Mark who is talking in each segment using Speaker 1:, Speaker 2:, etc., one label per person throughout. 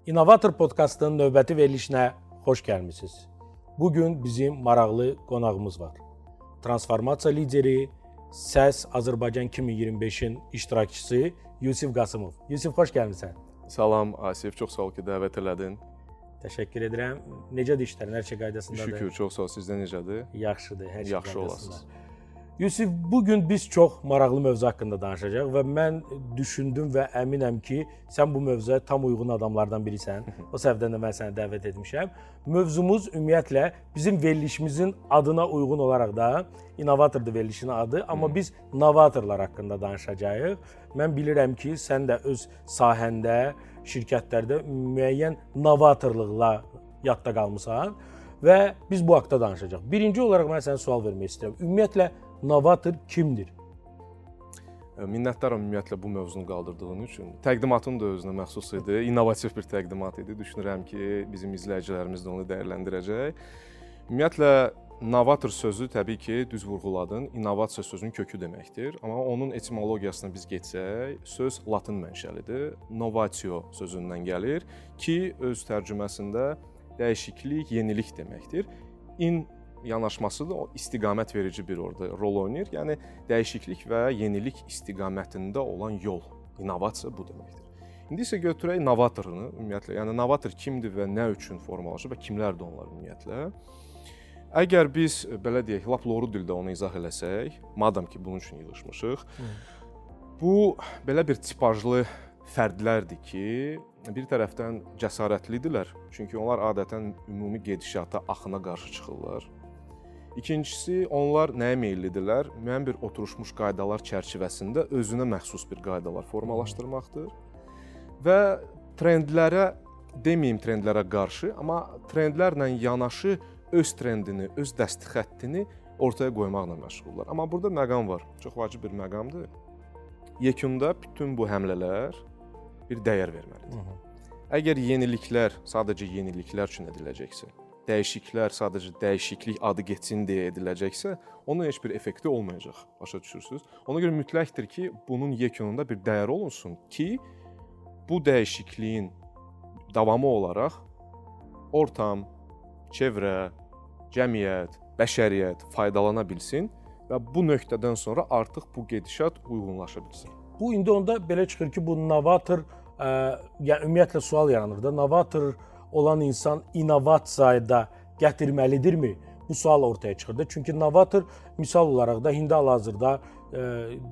Speaker 1: İnnovator podkastının növbəti verilişinə xoş gəlmisiniz. Bugün bizim maraqlı qonağımız var. Transformasiya lideri, SES Azərbaycan 2025-in iştirakçısı Yusif Qasımov. Yusif, xoş gəlmisən.
Speaker 2: Salam Asif, çox sağ ol ki, dəvət elədin.
Speaker 1: Təşəkkür edirəm. Necədir işlər? Hər şey qaydasındadır?
Speaker 2: Şükür, çox sağ ol. Sizdə necədir?
Speaker 1: Yaxşıdır, hər şey
Speaker 2: Yaxşı
Speaker 1: qaydasındadır.
Speaker 2: olasınız.
Speaker 1: Yusif, bugün biz çox maraqlı mövzu haqqında danışacağıq və mən düşündüm və əminəm ki, sən bu mövzuya tam uyğun adamlardan birisən. O səbəbdən də mən səni dəvət etmişəm. Mövzumuz ümumiyyətlə bizim verilişimizin adına uyğun olaraq da innovatordur verilişinin adı, amma biz novatorlar haqqında danışacağıq. Mən bilirəm ki, sən də öz sahəndə, şirkətlərdə müəyyən novatorluqla yadda qalmısan və biz bu haqqda danışacağıq. Birinci olaraq mən sənə sual vermək istəyirəm. Ümumiyyətlə novator kimdir?
Speaker 2: Minnətdaram ümumiyyətlə bu mövzunu qaldırdığın üçün. Təqdimatın da özünə məxsus idi, innovativ bir təqdimat idi. Düşünürəm ki, bizim izləyicilərimiz də onu dəyərləndirəcək. Ümumiyyətlə, novator sözü təbii ki, düz vurğuladın, innovasiya sözünün kökü deməkdir. Amma onun etimologiyasına biz geçsək, söz latın mənşəlidir. Novatio sözündən gəlir ki, öz tərcüməsində dəyişiklik, yenilik deməkdir. Yanaşması da o istiqamət verici bir orada rol oynayır. Yəni dəyişiklik və yenilik istiqamətində olan yol, innovasiya bu deməkdir. İndi isə götürək novatorunu ümumiyyətlə. Yəni novator kimdir və nə üçün formalaşır və kimlərdir onlar ümumiyyətlə? Əgər biz belə deyək, lap loru dildə onu izah eləsək, madam ki bunun üçün yığılmışıq. Bu belə bir tipajlı fərdlərdir ki, bir tərəfdən cəsarətlidirlər. Çünki onlar adətən ümumi gedişata, axına qarşı çıxırlar. İkincisi, onlar nəyə meyillidirlər? Müəyyən bir oturmuş qaydalar çərçivəsində özünə məxsus bir qaydalar formalaşdırmaqdır. Və trendlərə, deməyim trendlərə qarşı, amma trendlərlə yanaşı öz trendini, öz dəstixəttini ortaya qoymaqla məşğullar. Amma burada məqam var, çox vacib bir məqamdır. Yekunda bütün bu həmlələr bir dəyər verməlidir. Əgər yeniliklər sadəcə yeniliklər üçün ediləcəksə, dəyişikliklər sadəcə dəyişiklik adı getsin deyə ediləcəksə, onun heç bir effekti olmayacaq. Başa düşürsüz? Ona görə mütləqdir ki, bunun yekununda bir dəyər olunsun ki, bu dəyişikliyin davamı olaraq ortam, çevrə, cəmiyyət, bəşəriyyət faydalana bilsin və bu nöqtədən sonra artıq bu gedişat uyğunlaşa bilsin.
Speaker 1: Bu indi onda belə çıxır ki, bu novator, yəni ümumiyyətlə sual yaranır da, novator olan insan innovasiyada gətirməlidirmi? Bu sual ortaya çıxır da. Çünki novator misal olaraq da indi hal-hazırda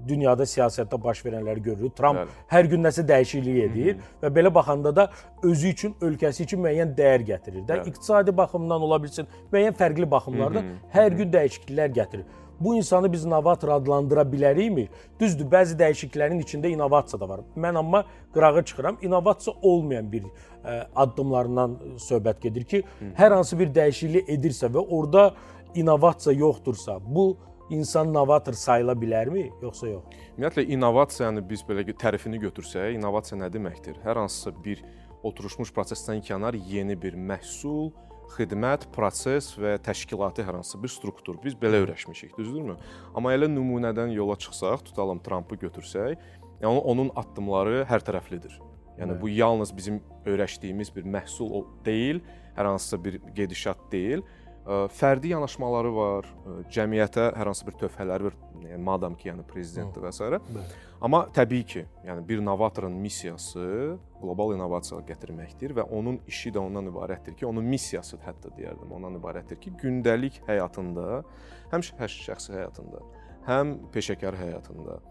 Speaker 1: dünyada siyasətdə baş verənləri görürük. Trump hər gün nəsə dəyişiklik edir və belə baxanda da özü üçün, ölkəsi üçün müəyyən dəyər gətirir də. İqtisadi baxımdan ola bilsin, müəyyən fərqli baxımlarda hər gün dəyişikliklər gətirir. Bu insanı biz innovator adlandıra bilərikmi? Düzdür, bəzi dəyişikliklərin içində innovasiya da var. Mən amma qırağa çıxıram, innovasiya olmayan bir addımlarından söhbət gedir ki, hər hansı bir dəyişiklik edirsə və orada innovasiya yoxdursa, bu insan novator sayıla bilərmi, yoxsa yox?
Speaker 2: Ümumiyyətlə, innovasiyanı biz belə tərifini götürsək, innovasiya nə deməkdir? Hər hansısa bir oturmuş prosesdən kənar yeni bir məhsul, xidmət, proses və təşkilati hər hansı bir struktur. Biz belə öyrəşmişik, düzdürmü? Amma elə nümunədən yola çıxsaq, tutalım Trumpı götürsək, yəni onun addımları hər tərəflidir. Yəni bu yalnız bizim öyrəşdiyimiz bir məhsul deyil, hər hansısa bir gedişat deyil. Fərdi yanaşmaları var, cəmiyyətə hər hansı bir töhfələri var, yəni madam ki, yəni prezidentdir və s. Amma təbii ki, yəni bir novatorun missiyası qlobal innovasiya gətirməkdir və onun işi də ondan ibarətdir ki, onun missiyası hətta deyərdim, ondan ibarətdir ki, gündəlik həyatında, həm şəxsi həyatında, həm peşəkar həyatında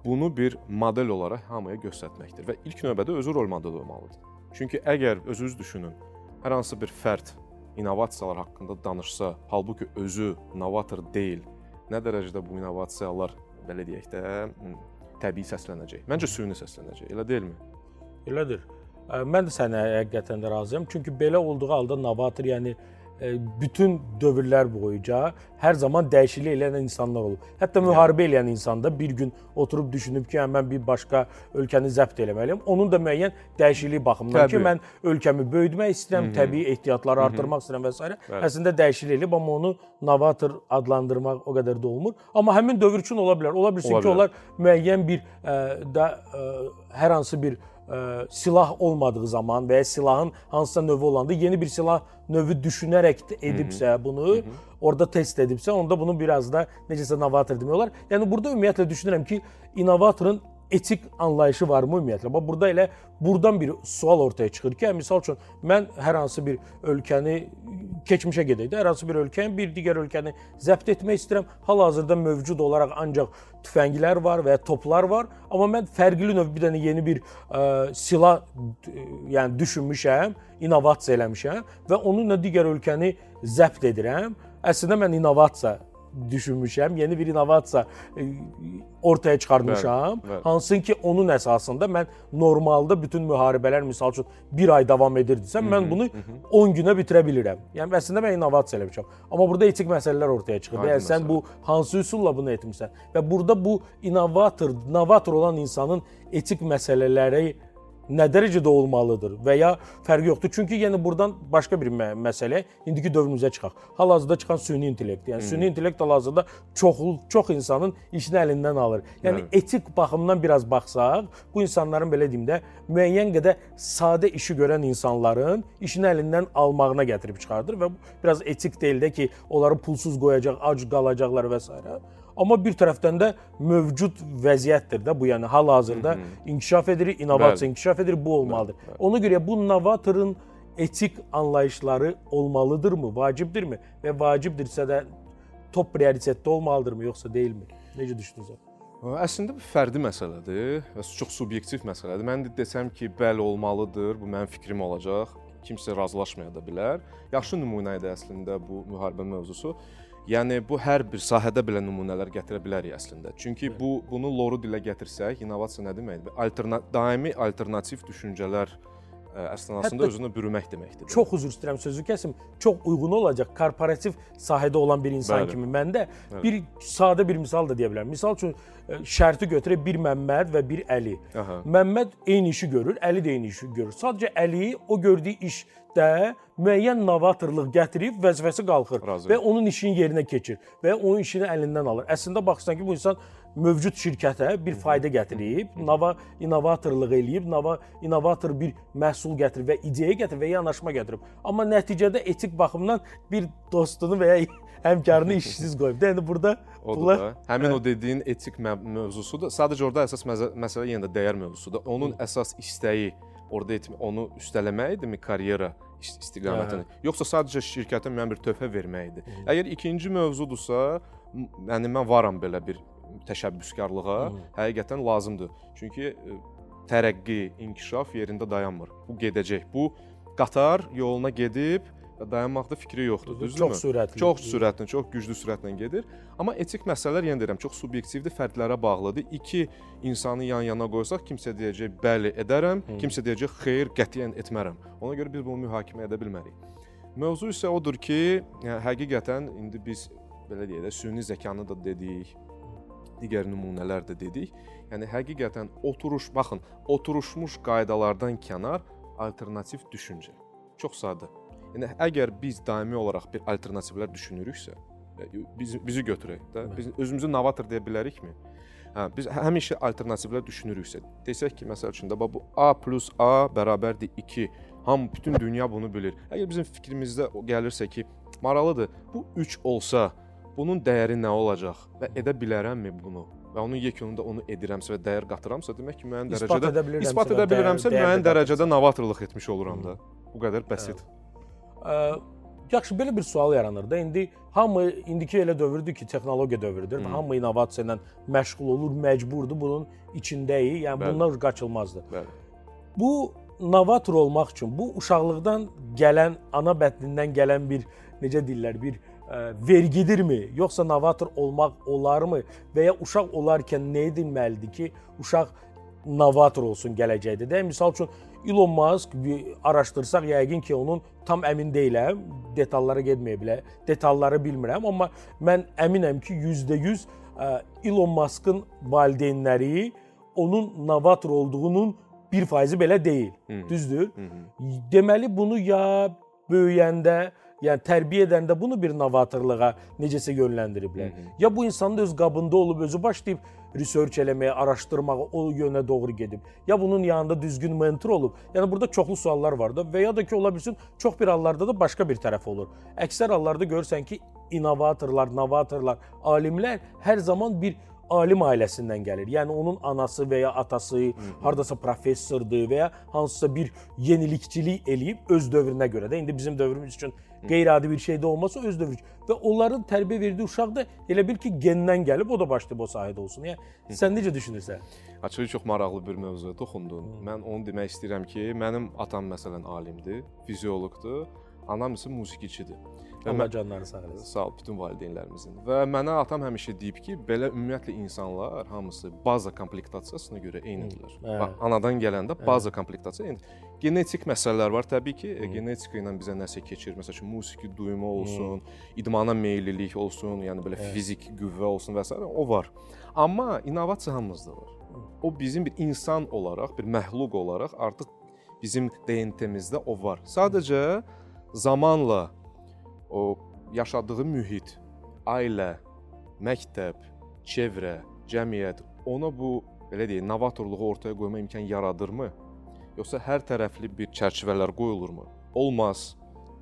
Speaker 2: bunu bir model olaraq hamıya göstərməkdir və ilk növbədə özü rol model olmalıdır. Çünki əgər özünüz düşünün, hər hansı bir fərd innovasiyalar haqqında danışsa, halbuki özü novator deyil, nə dərəcədə bu innovasiyalar, belə deyək də, təbii səslənəcək? Məncə süni səslənəcək, elə deyilmi?
Speaker 1: Elədir. Mən də sənə həqiqətən də razıyam. Çünki belə olduğu halda novator, yəni bütün dövrlər boyunca hər zaman dəyişiklik eləyən insanlar olub. Hətta müharibə eləyən insan da bir gün oturub düşünüb ki, mən bir başqa ölkəni zəbt eləməliyəm. Onun da müəyyən dəyişiklik baxımından ki, mən ölkəmi böyütmək istəyirəm, təbii ehtiyatları artırmaq istəyirəm və s. Əslində dəyişiklik eləyib, amma onu novator adlandırmaq o qədər də olmur. Amma həmin dövr üçün ola bilər. Ola bilsin ki, onlar müəyyən bir hər hansı bir silah olmadığı zaman və ya silahın hansısa növü olanda yeni bir silah növü düşünərək edibsə bunu, orada test edibsə, onda bunu biraz da necəsə novator demək olar. Yəni burada ümumiyyətlə düşünürəm ki, innovatorun etik anlayışı varmı ümumiyyətlə? Bax burada elə buradan bir sual ortaya çıxır ki, misal üçün mən hər hansı bir ölkəni keçmişə gedək də, hər hansı bir ölkəni bir digər ölkəni zəbt etmək istəyirəm. Hal-hazırda mövcud olaraq ancaq tüfənglər var və ya toplar var, amma mən fərqli növ bir dənə yeni bir silah yəni düşünmüşəm, innovasiya eləmişəm və onunla digər ölkəni zəbt edirəm. Əslində mən innovasiya düşünmüşəm, yeni bir innovasiya ortaya çıxartmışam. Hansın ki, onun əsasında mən normalda bütün müharibələr misal üçün bir ay davam edirdisə, mən bunu 10 günə bitirə bilirəm. Yəni əslində mən innovasiya eləmişəm. Amma burada etik məsələlər ortaya çıxır. Yəni sən bu hansı üsulla bunu etmisən? Və burada bu novator olan insanın etik məsələləri nə dərəcədə olmalıdır və ya fərqi yoxdur. Çünki yəni buradan başqa bir məsələ indiki dövrümüzə çıxaq. Hal-hazırda çıxan süni intellekt. Yəni süni intellekt hal-hazırda çox insanın işini əlindən alır. Yəni etik baxımdan biraz baxsaq, bu insanların belə deyim də müəyyən qədər sadə işi görən insanların işini əlindən almağına gətirib çıxardır və bu biraz etik deyil də ki, onları pulsuz qoyacaq, ac qalacaqlar və s. Amma bir tərəfdən də mövcud vəziyyətdir də bu, yəni hal-hazırda inkişaf edir, innovasiya inkişaf edir, bu olmalıdır. Ona görə bu novatorun etik anlayışları olmalıdırmı, vacibdirmi və vacibdirsə də top prioritetdə olmalıdırmı, yoxsa deyilmi? Necə düşünürsən?
Speaker 2: Əslində bu fərdi məsələdir və çox subyektiv məsələdir. Mən də desəm ki, bəli olmalıdır, bu mənim fikrim olacaq, kimsə razılaşmaya da bilər. Yaxşı nümunə idi əslində bu müharibə mövzusu. Yəni bu hər bir sahədə belə nümunələr gətirə bilərik əslində. Çünki bunu loru dilə gətirsək, innovasiya nə deməkdir? Daimi alternativ düşüncələr əsnasında özünü bürümək deməkdir.
Speaker 1: Çox üzr istəyirəm, sözü kəsim. Çox uyğun olacaq korporativ sahədə olan bir insan kimi məndə bir sadə bir misal da deyə bilərəm. Misal üçün şərti götürək bir Məmməd və bir Əli. Məmməd eyni işi görür, Əli də eyni işi görür. Sadəcə Əli o gördüyü işdə müəyyən novatorluq gətirib vəzifəsi qalxır və onun işini yerinə keçir və onun işini əlindən alır. Əslində baxırsan ki, bu insan mövcud şirkətə bir fayda gətirib, innovatorluq eləyib, innovator bir məhsul gətirib və ideya gətirib və yanaşma gətirib. Amma nəticədə etik baxımdan bir dostunu və ya həmkarını işsiz qoyub. Yəni burada
Speaker 2: həmin o dediyin etik mövzusudur. Sadəcə orada əsas məsələ yenə də dəyər mövzusudur. Onun əsas istəyi orada onu üstələməkdirmi karyera istiqamətini, yoxsa sadəcə şirkətə müəyyən bir töhfə verməkdir. Əgər ikinci mövzudursa, yəni mən varam belə bir təşəbbüskarlığa, həqiqətən lazımdır. Çünki tərəqqi, inkişaf yerində dayanmır. Bu gedəcək. Bu qatar yoluna gedib dayanmaqda fikri yoxdur, düzdürmü? Çox sürətli, çox güclü sürətlə gedir. Amma etik məsələlər yenə deyirəm, çox subyektivdir, fərdlərə bağlıdır. İki insanı yan-yana qoysaq, kimsə deyəcək bəli edərəm, kimsə deyəcək xeyr, qətiyyən etmərəm. Ona görə biz bunu mühakimə edə bilmərik. Mövzu isə odur ki, həqiqətən indi biz belə deyək də süni zəkanı da dedik, digər nümunələr də dedik. Yəni həqiqətən oturuşmuş qaydalardan kənar alternativ düşüncə. Çox sadə. Yəni əgər biz daimi olaraq bir alternativlər düşünürüksə, bizi götürək də, biz özümüzü novator deyə bilərikmi? Biz həmişə alternativlər düşünürüksə, desək ki, məsəl üçün də bu A plus A bərabərdir 2. Bütün dünya bunu bilir. Əgər bizim fikrimizdə gəlirsə ki, maraqlıdır, bu 3 olsa, bunun dəyəri nə olacaq və edə bilərəmmi bunu? Və onun yekununda onu edirəmsə və dəyər qatıramsa, demək ki, müəyyən dərəcədə isbat edə bilirəmsə, müəyyən dərəcədə novatorluq etmiş oluram da. Bu qədər bəsit.
Speaker 1: Yaxşı, belə bir sual yaranır da. İndi hamı indiki elə dövrdür ki, texnologiya dövrüdür. Hamı innovasiya ilə məşğul olur, məcburdur, bunun içindəyik. Yəni bunlar qaçılmazdır. Bu novator olmaq üçün bu uşaqlıqdan gələn, ana bətnindən gələn bir necə deyirlər, bir vergidirmi, yoxsa novator olmaq olarmı və ya uşaq olarkən nə edilməlidir ki, uşaq novator olsun gələcəkdə də. Misal üçün Elon Musk araşdırsaq yəqin ki, onun tam əmin deyiləm, detallara getməyə bilər, detalları bilmirəm, amma mən əminəm ki, %100 Elon Musk'ın valideynləri onun novator olduğunun 1% belə deyil, düzdür? Deməli bunu ya böyüyəndə, yəni tərbiyə edəndə bunu bir novatorluğa necəsə yönləndiriblər. Ya bu insanın öz qabında olub, özü başlayıb research eləməyə, araşdırmağa o yönə doğru gedib. Ya bunun yanında düzgün mentor olub. Yəni burada çoxlu suallar var da və ya da ki ola bilsin çox bir hallarda da başqa bir tərəf olur. Əksər hallarda görürsən ki, innovatorlar, novatorlar, alimlər hər zaman bir alim ailəsindən gəlir. Yəni onun anası və ya atası hardasa professordur və ya hansısa bir yenilikçilik eləyib öz dövrünə görə də. İndi bizim dövrümüz üçün qeyri-adi bir şey də olmasa öz dövrü və onların tərbiyə verdiyi uşaq da elə bil ki gendən gəlib o da başlayıb o sahədə olsun. Yəni sən necə düşünürsən?
Speaker 2: Açığı çox maraqlı bir mövzuya toxundun. Mən onu demək istəyirəm ki, mənim atam məsələn alimdir, fizioloqdur, anam isə musiqiçidir.
Speaker 1: Allah canları sağ eləsin.
Speaker 2: Sağ ol bütün valideynlərimizin. Və mənə atam həmişə deyib ki, belə ümumiyyətlə insanlar hamısı baza komplektasiyasına görə eynidirlər. Bax, anadan gələndə baza komplektasiya eynidir. Genetik məsələlər var təbii ki, genetika ilə bizə nəsə keçir. Məsələn üçün musiqi duyumu olsun, idmana meyllilik olsun, yəni belə fizik qüvvə olsun və s. o var. Amma innovasiya hamımızda var. O bizim bir insan olaraq, bir məxluq olaraq artıq bizim DNT-mizdə o var. Sadəcə zamanla o yaşadığı mühit, ailə, məktəb, çevrə, cəmiyyət ona bu belə deyək, novatorluğu ortaya qoyma imkan yaradırmı? Yoxsa hər tərəfli bir çərçivələr qoyulurmu? Olmaz,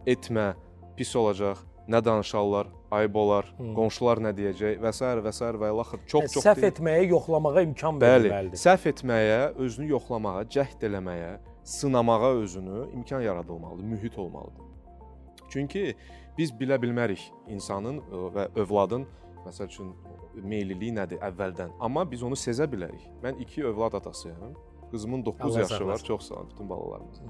Speaker 2: etmə, pis olacaq, nə danışarlar, ayıb olar, qonşular nə deyəcək və s. və s. və ilaxır çox
Speaker 1: səhv etməyə, yoxlamağa imkan verilməlidir.
Speaker 2: Bəli, səhv etməyə, özünü yoxlamağa, cəhd eləməyə, sınamağa özünü imkan yaradılmalıdır, mühit olmalıdır. Çünki biz bilə bilmərik insanın və övladın məsəl üçün meylliliyi nədir əvvəldən, amma biz onu sezə bilərik. Mən 2 övlad atasıyam. Qızımın 9 yaşı var, çox sağ olun bütün balalarımızın.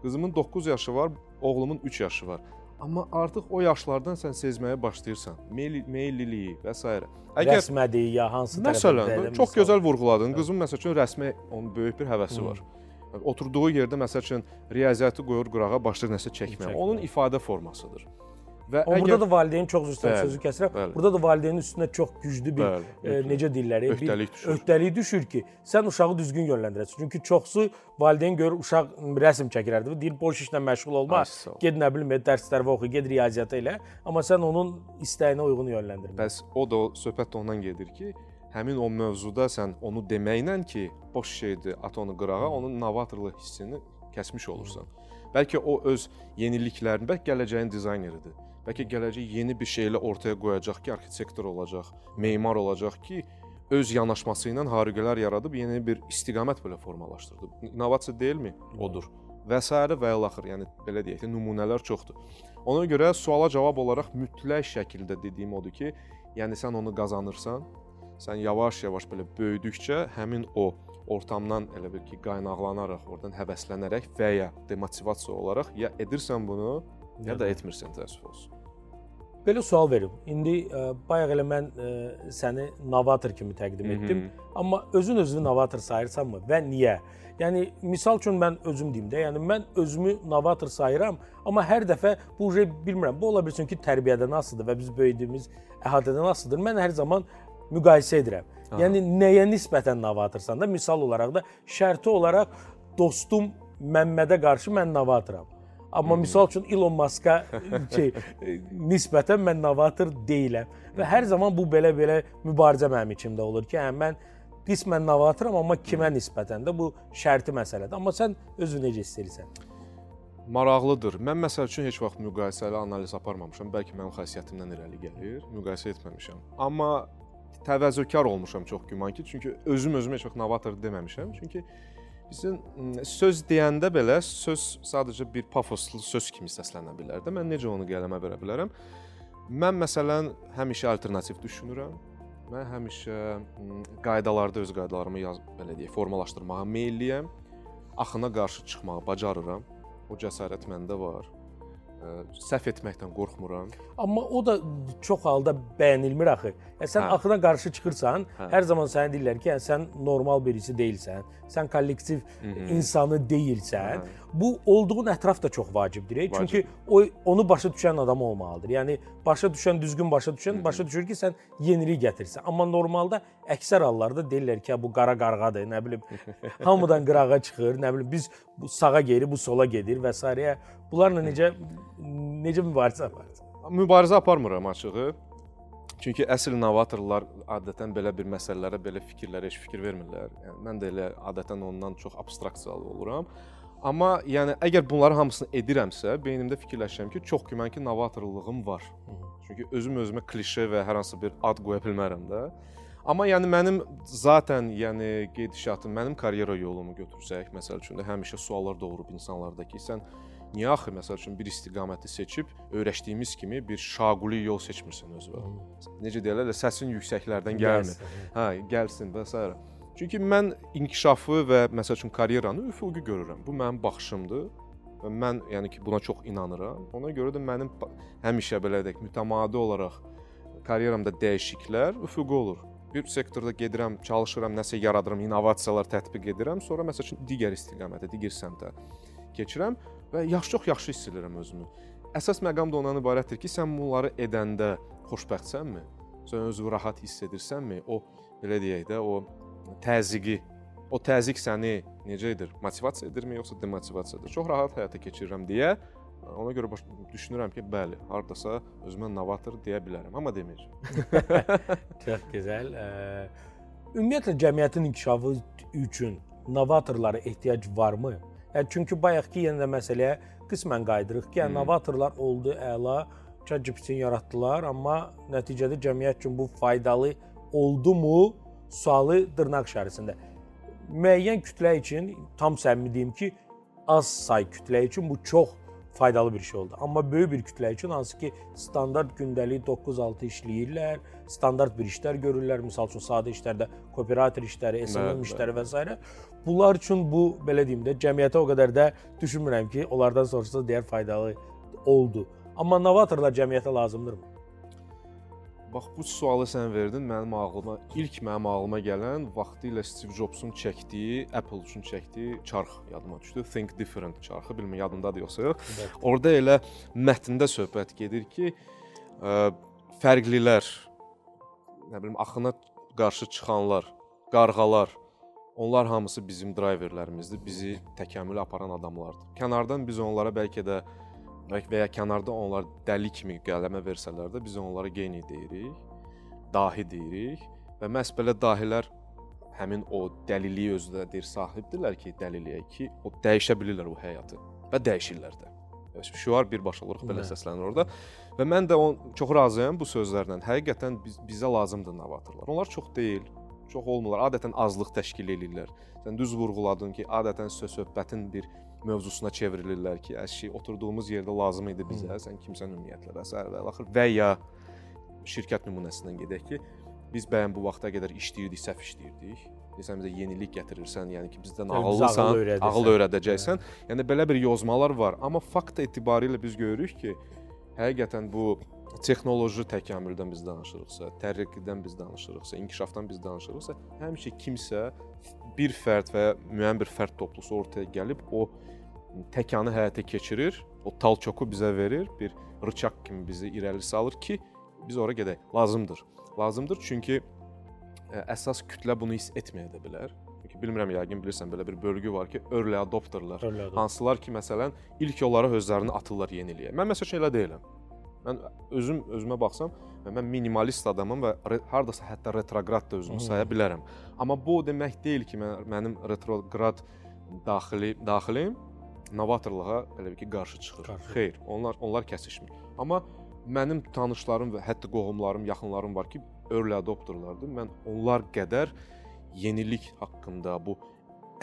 Speaker 2: Qızımın 9 yaşı var, oğlumun 3 yaşı var. Amma artıq o yaşlardan sən sezməyə başlayırsan. Meylliliyi və s.
Speaker 1: Rəsmədir ya hansı tərəfdə?
Speaker 2: Məsələn, çox gözəl vurğuladın. Qızım məsəl üçün rəsmə onun böyük bir həvəsi var. Oturduğu yerdə məsəl üçün riyaziyyatı qoyur qırağa, başlayır nəsə çəkməyə. Onun ifadə formasıdır. Və
Speaker 1: burada da valideyn çox üstün sözü kəsirəm. Burada da valideynin üstünə çox güclü bir necə deyirlər, öhdəlik düşür ki, sən uşağı düzgün yönləndirəsən. Çünki çoxsu valideyn görür uşaq rəsm çəkirərdi, deyir boş işlə məşğul olma, get nə bilim dərslərə oxu, get riyaziyyata elə, amma sən onun istəyinə uyğun yönləndirmə.
Speaker 2: Bəs o da söhbət ondan gedir ki, həmin o mövzuda sən onu deməklə ki, boş şeydir, at onu qırağa, onun novatorluq hissini kəsmiş olursan. Bəlkə o öz yeniliklərini, bəlkə gələcəyin dizayneridir. Bəlkə gələcək yeni bir şeylə ortaya qoyacaq ki, arxitektor olacaq, memar olacaq ki, öz yanaşması ilə hariqələr yaradıb yeni bir istiqamət belə formalaşdırdı. İnnovasiya deyilmi? Odur. Və s. və ilaxır. Yəni belə deyək ki, nümunələr çoxdur. Ona görə suala cavab olaraq mütləq şəkildə dediyim odur ki, yəni sən onu qazanırsan, sən yavaş-yavaş belə böyüdükcə həmin o ortamdan elə bil ki, qaynaqlanaraq, oradan həvəslənərək və ya demotivasiya olaraq ya edirsən bunu, ya da etmirsən, təəssüf olsun.
Speaker 1: Belə sual verim. İndi bayaq elə mən səni novator kimi təqdim etdim. Amma özünü novator sayırsanmı və niyə? Yəni misal üçün mən özüm deyim də, yəni mən özümü novator sayıram, amma hər dəfə bu bilmirəm, bu ola bilsin ki, tərbiyədən asılıdır və biz böyüdüyümüz əhatədən asılıdır. Mən hər zaman müqayisə edirəm. Yəni nəyə nisbətən novatorsan da, misal olaraq da şərti olaraq dostum Məmmədə qarşı mən novatoram. Amma misal üçün Elon Musk'a nisbətən mən novator deyiləm. Və hər zaman bu belə mübarizə mənim içimdə olur ki, mən qismən novatoram, amma kimə nisbətən də bu şərti məsələdir. Amma sən özü necə hiss edirsən?
Speaker 2: Maraqlıdır. Mən məsəl üçün heç vaxt müqayisəli analiz aparmamışam. Bəlkə mənim xasiyyətimdən irəli gəlir. Müqayisə etməmişəm. Amma təvəzzökar olmuşam çox güman ki, çünki özümə heç vaxt novator deməmişəm. Çünki bizim söz deyəndə belə söz sadəcə bir pafoslu söz kimi səslənə bilər də. Mən necə onu qələmə verə bilərəm? Mən məsələn həmişə alternativ düşünürəm. Mən həmişə qaydalarda öz qaydalarımı belə deyək, formalaşdırmağa meylliyəm. Axına qarşı çıxmağı bacarıram. O cəsarət məndə var. Səhv etməkdən qorxmuram.
Speaker 1: Amma o da çox halda bəyənilmir axı. Sən axına qarşı çıxırsan, hər zaman sənə deyirlər ki, sən normal birisi deyilsən, sən kollektiv insanı deyilsən. Bu olduğun ətraf da çox vacibdir. Çünki onu başa düşən adam olmalıdır. Yəni başa düşən, düzgün başa düşən, başa düşür ki, sən yenilik gətirsən. Amma normalda əksər hallarda deyirlər ki, bu qara qarğadır, nə bilim, hamıdan qırağa çıxır, nə bilim, biz bu sağa gedir, bu sola gedir və s. Bunlarla necə mübarizə var?
Speaker 2: Mübarizə aparmıram açığı. Çünki əsl novatorlar adətən belə bir məsələlərə, belə fikirlərə heç fikir vermirlər. Yəni mən də elə adətən ondan çox abstraksiyalı oluram. Amma yəni əgər bunların hamısını edirəmsə, beynimdə fikirləşirəm ki, çox güman ki, novatorluğum var. Çünki özümə klişe və hər hansı bir ad qoya bilmərəm də. Amma yəni mənim zaten yəni gedişatım, mənim karyera yolumu götürsək, məsəl üçün də həmişə suallar doğurub insanlarda ki, sən niyə axı məsəl üçün bir istiqaməti seçib öyrəşdiyimiz kimi bir şaquli yol seçmirsən özünə? Necə deyirlər, səsin yüksəklərdən gəlmir. Hə, gəlsin və s. Çünki mən inkişafı və məsəl üçün karyeranı üfüqi görürəm. Bu mənim baxışımdır və mən yəni ki, buna çox inanıram. Ona görə də mənim həmişə belə deyək, mütəmadi olaraq karyeramda dəyişikliklər üfüqi olur. Bir sektorda gedirəm, çalışıram, nəsə yaradıram, innovasiyalar tətbiq edirəm, sonra məsəl üçün digər istiqamətə, digər səmtə keçirəm və çox yaxşı hiss edirəm özümü. Əsas məqam da ondan ibarətdir ki, sən bunları edəndə xoşbəxtsənmi? Sən özünü rahat hiss edirsənmi? O belə deyək də, o təzyiq səni necə edir? Motivasiya edirmi, yoxsa demotivasiyadır? Çox rahat həyata keçirirəm deyə ona görə düşünürəm ki, bəli, hardasa özümə novator deyə bilərəm, amma deməyəcəm.
Speaker 1: Çox gözəl. Ümumiyyətlə cəmiyyətin inkişafı üçün novatorlara ehtiyac varmı? Yəni çünki bayaqki yenə də məsələyə qismən qayıdırıq ki, yəni novatorlar oldu, əla, ChatGPT-ni yaratdılar, amma nəticədə cəmiyyət üçün bu faydalı oldumu sualı dırnaq içərisində. Müəyyən kütlə üçün tam səmimi deyim ki, az say kütlə üçün bu çox faydalı bir şey oldu. Amma böyük bir kütlə üçün hansı ki standart gündəlik 9-6 işləyirlər, standart bir işlər görürlər, misal üçün sadə işlərdə operator işləri, SMM işləri və s. Bunlar üçün bu belə deyim də cəmiyyətə o qədər də düşünmürəm ki, onlardan sonrası deyər faydalı oldu. Amma novatorlar cəmiyyətə lazımdırmı?
Speaker 2: Bax bu sualı sən verdin, ilk mənim ağlıma gələn vaxtilə Steve Jobsun çəkdiyi, Apple üçün çəkdiyi çarx yadıma düşdü. Think Different çarxı, bilmirəm yadındadır yoxsa yox. Orada elə mətndə söhbət gedir ki, fərqlilər, nə bilim, axına qarşı çıxanlar, qarğalar, onlar hamısı bizim driverlərimizdir, bizi təkəmmülə aparan adamlardır. Kənardan biz onlara bəlkə də və ya kənarda onlar dəli kimi qələmə versələr də biz onlara geni deyirik, dahi deyirik və məhz belə dahilər həmin o dəliliyi özdə deyir sahibdirlər ki, dəliliyə ki, o dəyişə bilirlər o həyatı və dəyişirlər də. Şüar birbaşa olaraq belə səslənir orada və mən də çox razıyam bu sözlərlə. Həqiqətən bizə lazımdır novatorlar. Onlar çox deyil, çox olmurlar. Adətən azlıq təşkil edirlər. Sən düz vurğuladın ki, adətən söhbətin bir mövzusuna çevrilirlər ki, əşi oturduğumuz yerdə lazım idi bizə, sən kimsən ümumiyyətlə və s. Və ya şirkət nümunəsindən gedək ki, biz bəyən bu vaxta qədər işləyirdik, səhv işləyirdik. Desən bizə yenilik gətirirsən, yəni ki, bizdən ağıllısan, ağıl öyrədəcəksən. Yəni belə bir yozmalar var, amma fakt etibarilə biz görürük ki, həqiqətən bu texnoloji təkamüldən biz danışırıqsa, tərəqqidən biz danışırıqsa, inkişafdan biz danışırıqsa, həmişə kimsə bir fərd və ya müəyyən bir fərd toplusu ortaya gəlib o təkanı həyata keçirir, o talçoku bizə verir, bir rıçaq kimi bizi irəli salır ki, biz ora gedək. Lazımdır. Lazımdır çünki əsas kütlə bunu hiss etməyə də bilər. Çünki bilmirəm, yəqin bilirsən, belə bir bölgü var ki, early adopterlar. Hansılar ki, məsələn, ilk onlara özlərini atırlar yeniliyə. Mən məsəl üçün elə deyiləm. Mən özümə baxsam, mən minimalist adamım və hardasa hətta retrograd da özümü saya bilərəm. Amma bu o demək deyil ki, mənim retrograd daxilim novatorluğa belə ki, qarşı çıxır. Xeyr, onlar kəsişmir. Amma mənim tanışlarım və hətta qohumlarım, yaxınlarım var ki, early adopterlardır. Mən onlar qədər yenilik haqqında bu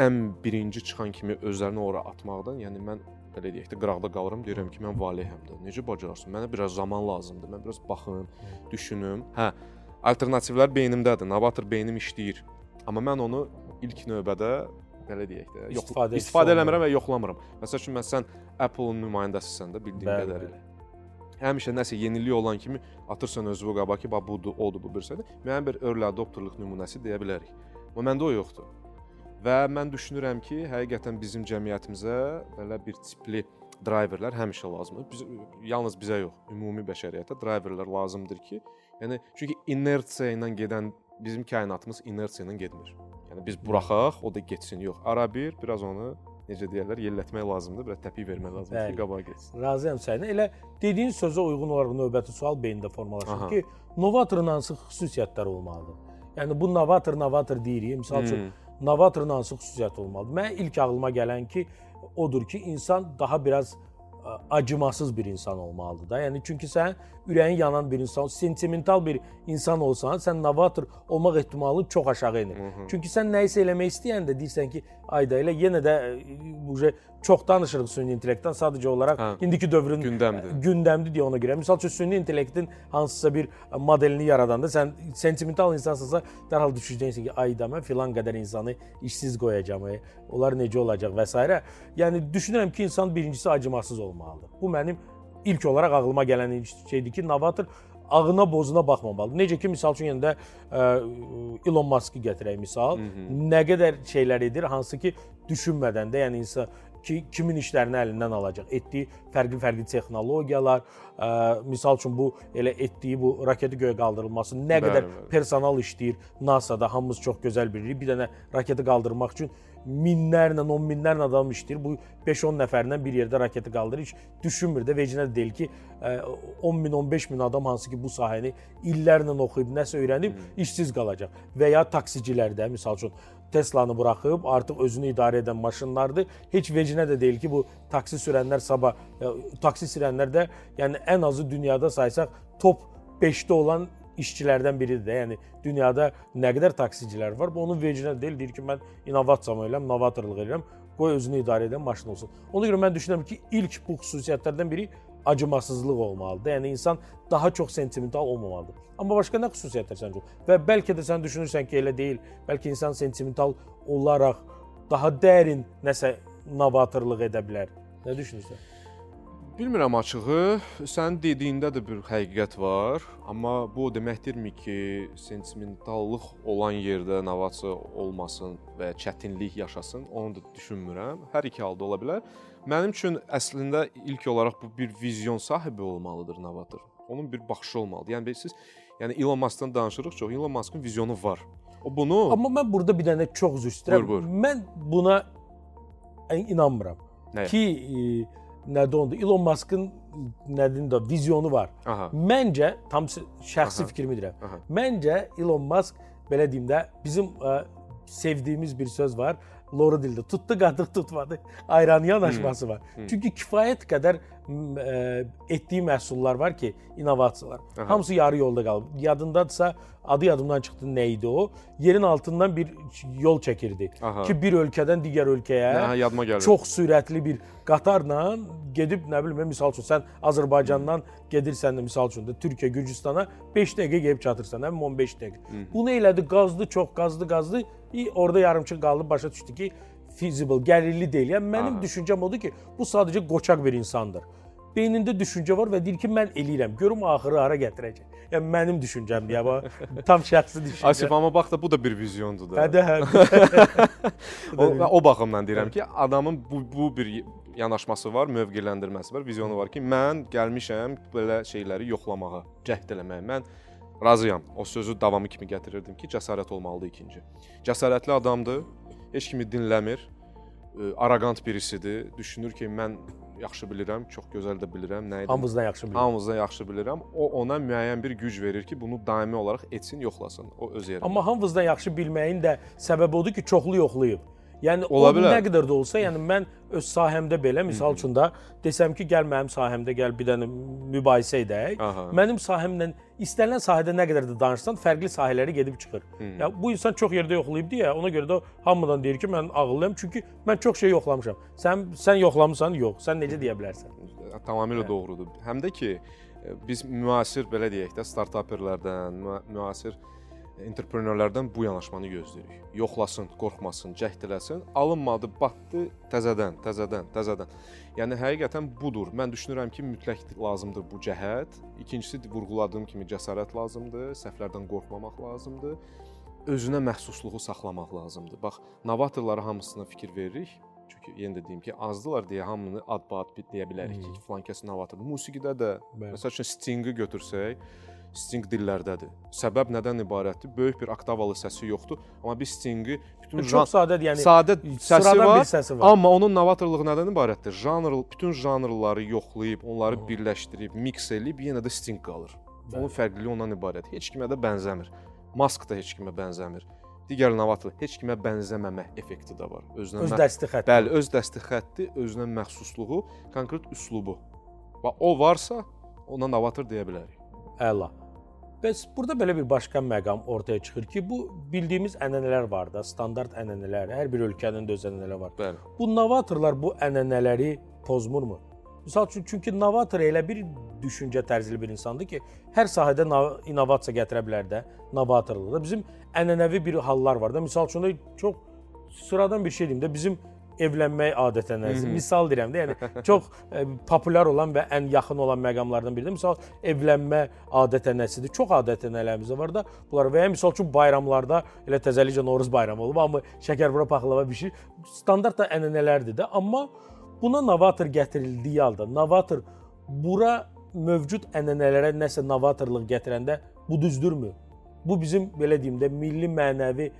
Speaker 2: ən birinci çıxan kimi özlərini ora atmaqdan, yəni mən belə deyək də qıraqda qalıram, deyirəm ki, mən valehəm də. Necə bacararsın? Mənə biraz zaman lazımdır. Mən biraz baxım, düşünüm. Hə, alternativlər beynimdədir. Novator beynim işləyir. Amma mən onu ilk növbədə belə deyək də istifadə eləmirəm və yoxlamıram. Məsəl üçün sən Apple-un nümayəndəsisən də bildiyim qədərilə. Həmişə nəsə yenilik olan kimi atırsan özünü qabağa ki, bax budur, odur, bu birsədir. Müəyyən bir early adopterluq nümunəsi deyə bilərik. Amma məndə o yoxdur. Və mən düşünürəm ki, həqiqətən bizim cəmiyyətimizə belə bir tipli driverlər həmişə lazımdır. Yalnız bizə yox, ümumi bəşəriyyətə driverlər lazımdır ki, yəni çünki inersiya ilə gedən bizim kainatımız inersiya ilə getmir. Yəni biz buraxaq, o da getsin. Yox, ara bir, biraz onu necə deyirlər, yellətmək lazımdır, biraz təpik vermək lazımdır
Speaker 1: Bəli.
Speaker 2: ki, qabağa getsin.
Speaker 1: Razıyam səninlə. Elə dediyin sözə uyğun olaraq növbəti sual beynində formalaşır
Speaker 2: Aha.
Speaker 1: ki, novatorun hansı xüsusiyyətləri olmalıdır? Yəni bu novator deyirik. Məsəl üçün novatorun hansı xüsusiyyəti olmalıdır? Mənə ilk ağlıma gələn ki, odur ki, insan daha biraz acımasız bir insan olmalıdır da. Yəni çünki sən ürəyin yanan bir insan, sentimental bir insan olsan, sən novator olmaq ehtimalın çox aşağı enir. Çünki sən nəyisə eləmək istəyəndə deyirsən ki, ayda elə yenə də bu çox danışırıq süni intellektdən, sadəcə olaraq indiki dövrün gündəmdir deyə ona görə. Məsəl üçün süni intellektin hansısa bir modelini yaradanda sən sentimental insansınsa dərhal düşünəcəksən ki, ayda mən filan qədər insanı işsiz qoyacağam, onlar necə olacaq və s. Yəni düşünürəm ki, insan birincisi acımasız olmalıdır. Bu mənim ilk olaraq ağlıma gələn şeydir ki, novator ağına bozuna baxmamalıdır. Necə ki, misal üçün yenə də Elon Musk'ı gətirək misal. Nə qədər şeylər edir, hansı ki düşünmədən də, yəni insan ki, kimin işlərini əlindən alacaq. Etdiyi fərqli texnologiyalar, misal üçün bu elə etdiyi bu raketi göyə qaldırılması, nə qədər personal işləyir NASA-da, hamımız çox gözəl bilirik. Bir dənə raketi qaldırmaq üçün minlərlə, 10 minlərlə adam işləyir. Bu 5-10 nəfərlə bir yerdə raketi qaldırır. Heç düşünmür də, vecinə də deyil ki, 10 min, 15 min adam hansı ki bu sahəni illərlə oxuyub, nəsə öyrənib, işsiz qalacaq. Və ya taksicilərdə, misal üçün Teslanı buraxıb, artıq özünü idarə edən maşınlardır. Heç vecinə də deyil ki, bu taksi sürənlər sabah, taksi sürənlər də yəni ən azı dünyada saysaq top 5-də olan işçilərdən biridir də. Yəni dünyada nə qədər taksicilər var, bu onun vecinə deyil, deyir ki, mən innovasiya edirəm, novatorluq edirəm, qoy özünü idarə edən maşın olsun. Ona görə mən düşünürəm ki, ilk bu xüsusiyyətlərdən biri acımasızlıq olmalıdır. Yəni insan daha çox sentimental olmamalıdır. Amma başqa nə xüsusiyyətlər səncə? Və bəlkə də sən düşünürsən ki, elə deyil. Bəlkə insan sentimental olaraq daha dərin nəsə novatorluq edə bilər. Nə düşünürsən?
Speaker 2: Bilmirəm açığı, sənin dediyində də bir həqiqət var, amma bu o demək deyilmi ki, sentimentallıq olan yerdə innovasiya olmasın və çətinlik yaşasın, onu da düşünmürəm. Hər iki halda ola bilər. Mənim üçün əslində ilk olaraq bu bir vizyon sahibi olmalıdır innovator. Onun bir baxışı olmalıdır. Yəni siz Elon Musk'dan danışırıq çox. Elon Musk'ın vizyonu var. O bunu
Speaker 1: Amma mən burada bir dənə çox üzr istəyirəm.
Speaker 2: Buyur.
Speaker 1: Mən buna inanmıram.
Speaker 2: Nəyə?
Speaker 1: Ki nədir onda? Elon Musk'ın nədir də vizyonu var.
Speaker 2: Aha.
Speaker 1: Məncə tam şəxsi fikrimi deyirəm. Məncə Elon Musk belə deyim də bizim sevdiyimiz bir söz var. Loru dildə tutdu qadıq tutmadı. Ayran yanaşması var. Çünki kifayət qədər etdiyi məhsullar var ki, innovasiyalar. Hamısı yarı yolda qalıb. Yadındadırsa adı yadımdan çıxdı, nə idi o? Yerin altından bir yol çəkirdi. Ki bir ölkədən digər ölkəyə çox sürətli bir qatarla gedib, nə bilim, misal üçün sən Azərbaycandan gedirsən də misal üçün də Türkiyə, Gürcüstana 5 dəqiqə gəlib çatırsan, 15 dəqiqə. Bunu elədi, qazdı, çox qazdı. Orada yarımçıq qaldı, başa düşdü ki, feasible, gəlirli deyil. Yəni mənim düşüncəm odur ki, bu sadəcə qoçaq bir insandır. Beynində düşüncə var və deyir ki, mən eləyirəm. Görüm axırı hara gətirəcək. Yəni mənim düşüncəmdir ya, bu tam şəxsi düşüncə.
Speaker 2: Asif, amma bax da bu da bir vizyondur da.
Speaker 1: Hə.
Speaker 2: O baxımdan deyirəm ki, adamın bu bir yanaşması var, mövqeləndirməsi var, vizyonu var ki, mən gəlmişəm belə şeyləri yoxlamağa, cəhd eləməyə. Mən razıyam. O sözü davamı kimi gətirirdim ki, cəsarət olmalıdır ikinci. Cəsarətli adamdır, heç kimi dinləmir, arrogant birisidir, düşünür ki, mən yaxşı bilirəm, çox gözəl də bilirəm, nə edim.
Speaker 1: Hamımızdan yaxşı bilirəm.
Speaker 2: Hamımızdan yaxşı bilirəm. O ona müəyyən bir güc verir ki, bunu daimi olaraq etsin, yoxlasın. O öz yerində.
Speaker 1: Amma hamımızdan yaxşı bilməyin də səbəbi odur ki, çoxlu yoxlayıb. Yəni o nə qədər də olsa, yəni mən öz sahəmdə belə, misal üçün də desəm ki, gəl mənim sahəmdə gəl bir dənə mübahisə edək. Mənim sahəmlə istənilən sahədə nə qədər də danışsan, fərqli sahələri gedib çıxır. Ya bu insan çox yerdə yoxlayıb deyə, ona görə də hamıdan deyir ki, mən ağıllıyam, çünki mən çox şey yoxlamışam. Sən yoxlamısan? Yox. Sən necə deyə bilərsən?
Speaker 2: Tamamilə doğrudur. Həm də ki, biz müasir belə deyək də startaperlərdən, müasir entrepreneurlərdən bu yanaşmanı gözləyirik. Yoxlasın, qorxmasın, cəhd eləsin, alınmadı, batdı, təzədən. Yəni həqiqətən budur. Mən düşünürəm ki, mütləq lazımdır bu cəhət. İkincisi vurğuladığım kimi cəsarət lazımdır, səhvlərdən qorxmamaq lazımdır. Özünə məxsusluğu saxlamaq lazımdır. Bax, novatorlara hamısına fikir veririk. Çünki yenə də deyim ki, azdılar deyə hamını ad-ad deyə bilərik ki, filan kəs novator. Musiqidə də, məsəl üçün Stingi götürsək, Sting dillərdədir. Səbəb nədən ibarətdir? Böyük bir oktavalı səsi yoxdur, amma biz Stingi bütün
Speaker 1: Çox sadədir, yəni
Speaker 2: sadə səsi
Speaker 1: sıradan
Speaker 2: var,
Speaker 1: bir səsi var.
Speaker 2: amma onun novatorluğu nədən ibarətdir? Bütün janrları yoxlayıb, onları birləşdirib, miks eləyib, yenə də Sting qalır. Onun fərqliliyi ondan ibarət. Heç kimə də bənzəmir. Mask da heç kimə bənzəmir. Digər novator heç kimə bənzəməmə effekti də var.
Speaker 1: Öz dəsti xətti.
Speaker 2: Bəli, öz dəsti xətti, özünə məxsusluğu, konkret üslubu. Və o varsa, ona novator deyə bilərik.
Speaker 1: Əla. Bəs burada belə bir başqa məqam ortaya çıxır ki, bu bildiyimiz ənənələr var da, standart ənənələr, hər bir ölkənin də öz ənənələri var.
Speaker 2: Bəli.
Speaker 1: Bu novatorlar bu ənənələri pozmurmu? Misal üçün, çünki novator elə bir düşüncə tərzli bir insandır ki, hər sahədə innovasiya gətirə bilər də, novatorluqda. Bizim ənənəvi bir hallar var da, misal üçün çox sıradan bir şey deyim də, bizim evlənmək adət-ənənəsi. Misal deyirəm də, yəni çox populyar olan və ən yaxın olan məqamlardan biri də misal evlənmə adət-ənənəsidir. Çox adət-ənənələrimiz var da bunlar və ya misal üçün bayramlarda elə təzəlikcə Novruz bayramı olub, amma şəkərbura paxlava bişir. Standart da ənənələrdir də, amma buna novator gətirildiyi halda, novator bura mövcud ənənələrə nəsə novatorluq gətirəndə bu düzdürmü? Bu bizim belə deyim də milli mənəvi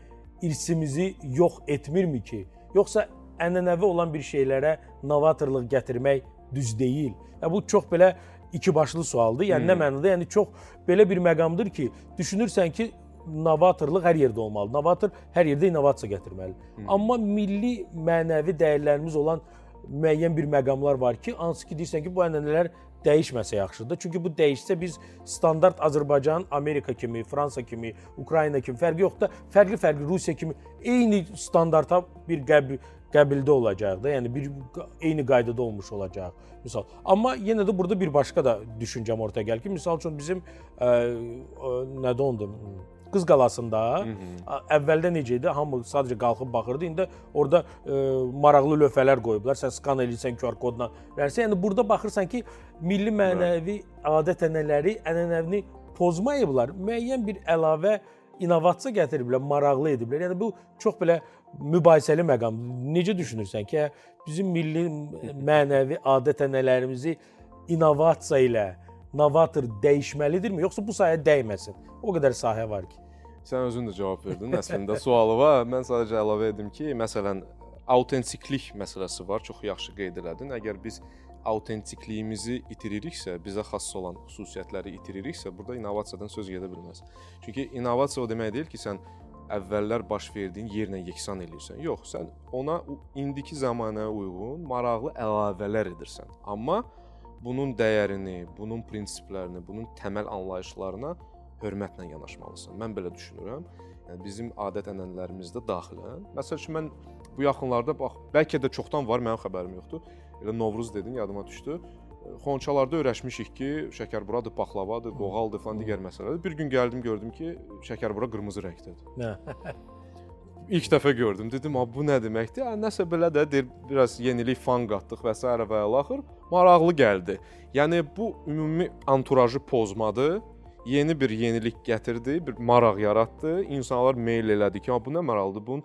Speaker 1: irsimizi yox etmirmi ki? Yoxsa ənənəvi olan bir şeylərə novatorluq gətirmək düz deyil. Bu çox belə ikibaşlı sualdır. Yəni nə mənada? Yəni çox belə bir məqamdır ki, düşünürsən ki, novatorluq hər yerdə olmalı. Novator hər yerdə innovasiya gətirməlidir. Amma milli mənəvi dəyərlərimiz olan müəyyən bir məqamlar var ki, hansı ki deyirsən ki, bu ənənələr dəyişməsə yaxşıdır. Çünki bu dəyişsə biz standart Azərbaycan, Amerika kimi, Fransa kimi, Ukrayna kimi fərqi yoxdur da, fərqli-fərqli Rusiya kimi eyni standarta bir qəbildə olacaq da, yəni eyni qaydada olmuş olacaq. Misal. Amma yenə də burada bir başqa da düşüncəm ortaya gəlir ki, misal üçün bizim nədə ondur? Qız Qalasında əvvəldə necə idi? Hamı sadəcə qalxıb baxırdı. İndi orada maraqlı lövhələr qoyublar. Sən skan eləyirsən QR kodla versən. Yəni burada baxırsan ki, milli mənəvi adət-ənənələri, ənənəvini pozmayıblar. Müəyyən bir əlavə innovasiya gətiriblər, maraqlı ediblər. Yəni bu çox belə mübahisəli məqam. Necə düşünürsən ki, bizim milli mənəvi adət-ənənələrimizi innovasiya ilə novator dəyişməlidirmi, yoxsa bu sahəyə dəyməsin? O qədər sahə var ki.
Speaker 2: Sən özün də cavab verdin əslində sualıma. Mən sadəcə əlavə edim ki, məsələn, autentiklik məsələsi var, çox yaxşı qeyd elədin. Əgər biz autentikliyimizi itiririksə, bizə xas olan xüsusiyyətləri itiririksə, burada innovasiyadan söz gedə bilməz. Çünki innovasiya o demək deyil ki, sən əvvəllər baş verdiyin yerlə yeksan eləyirsən. Yox, sən ona indiki zamanəyə uyğun maraqlı əlavələr edirsən. Amma bunun dəyərini, bunun prinsiplərini, bunun təməl anlayışlarına hörmətlə yanaşmalısan. Mən belə düşünürəm. Yəni bizim adət-ənənələrimizdə daxilən. Məsəl üçün mən bu yaxınlarda bax, bəlkə də çoxdan var, mənim xəbərim yoxdur. Elə Novruz dedin, yadıma düşdü. Xonçalarda öyrəşmişik ki, şəkərburadır, paxlavadır, qoğaldır falan digər məsələdir. Bir gün gəldim, gördüm ki, şəkərbura qırmızı rəngdədir. İlk dəfə gördüm. Dedim, bu nə deməkdir? Nəsə belə də biraz yenilik, fan qatdıq və s. və axır. Maraqlı gəldi. Yəni bu ümumi anturajı pozmadı. Yeni bir yenilik gətirdi, bir maraq yaratdı. İnsanlar meyl elədi ki, bu nə maraqlıdır? Bunun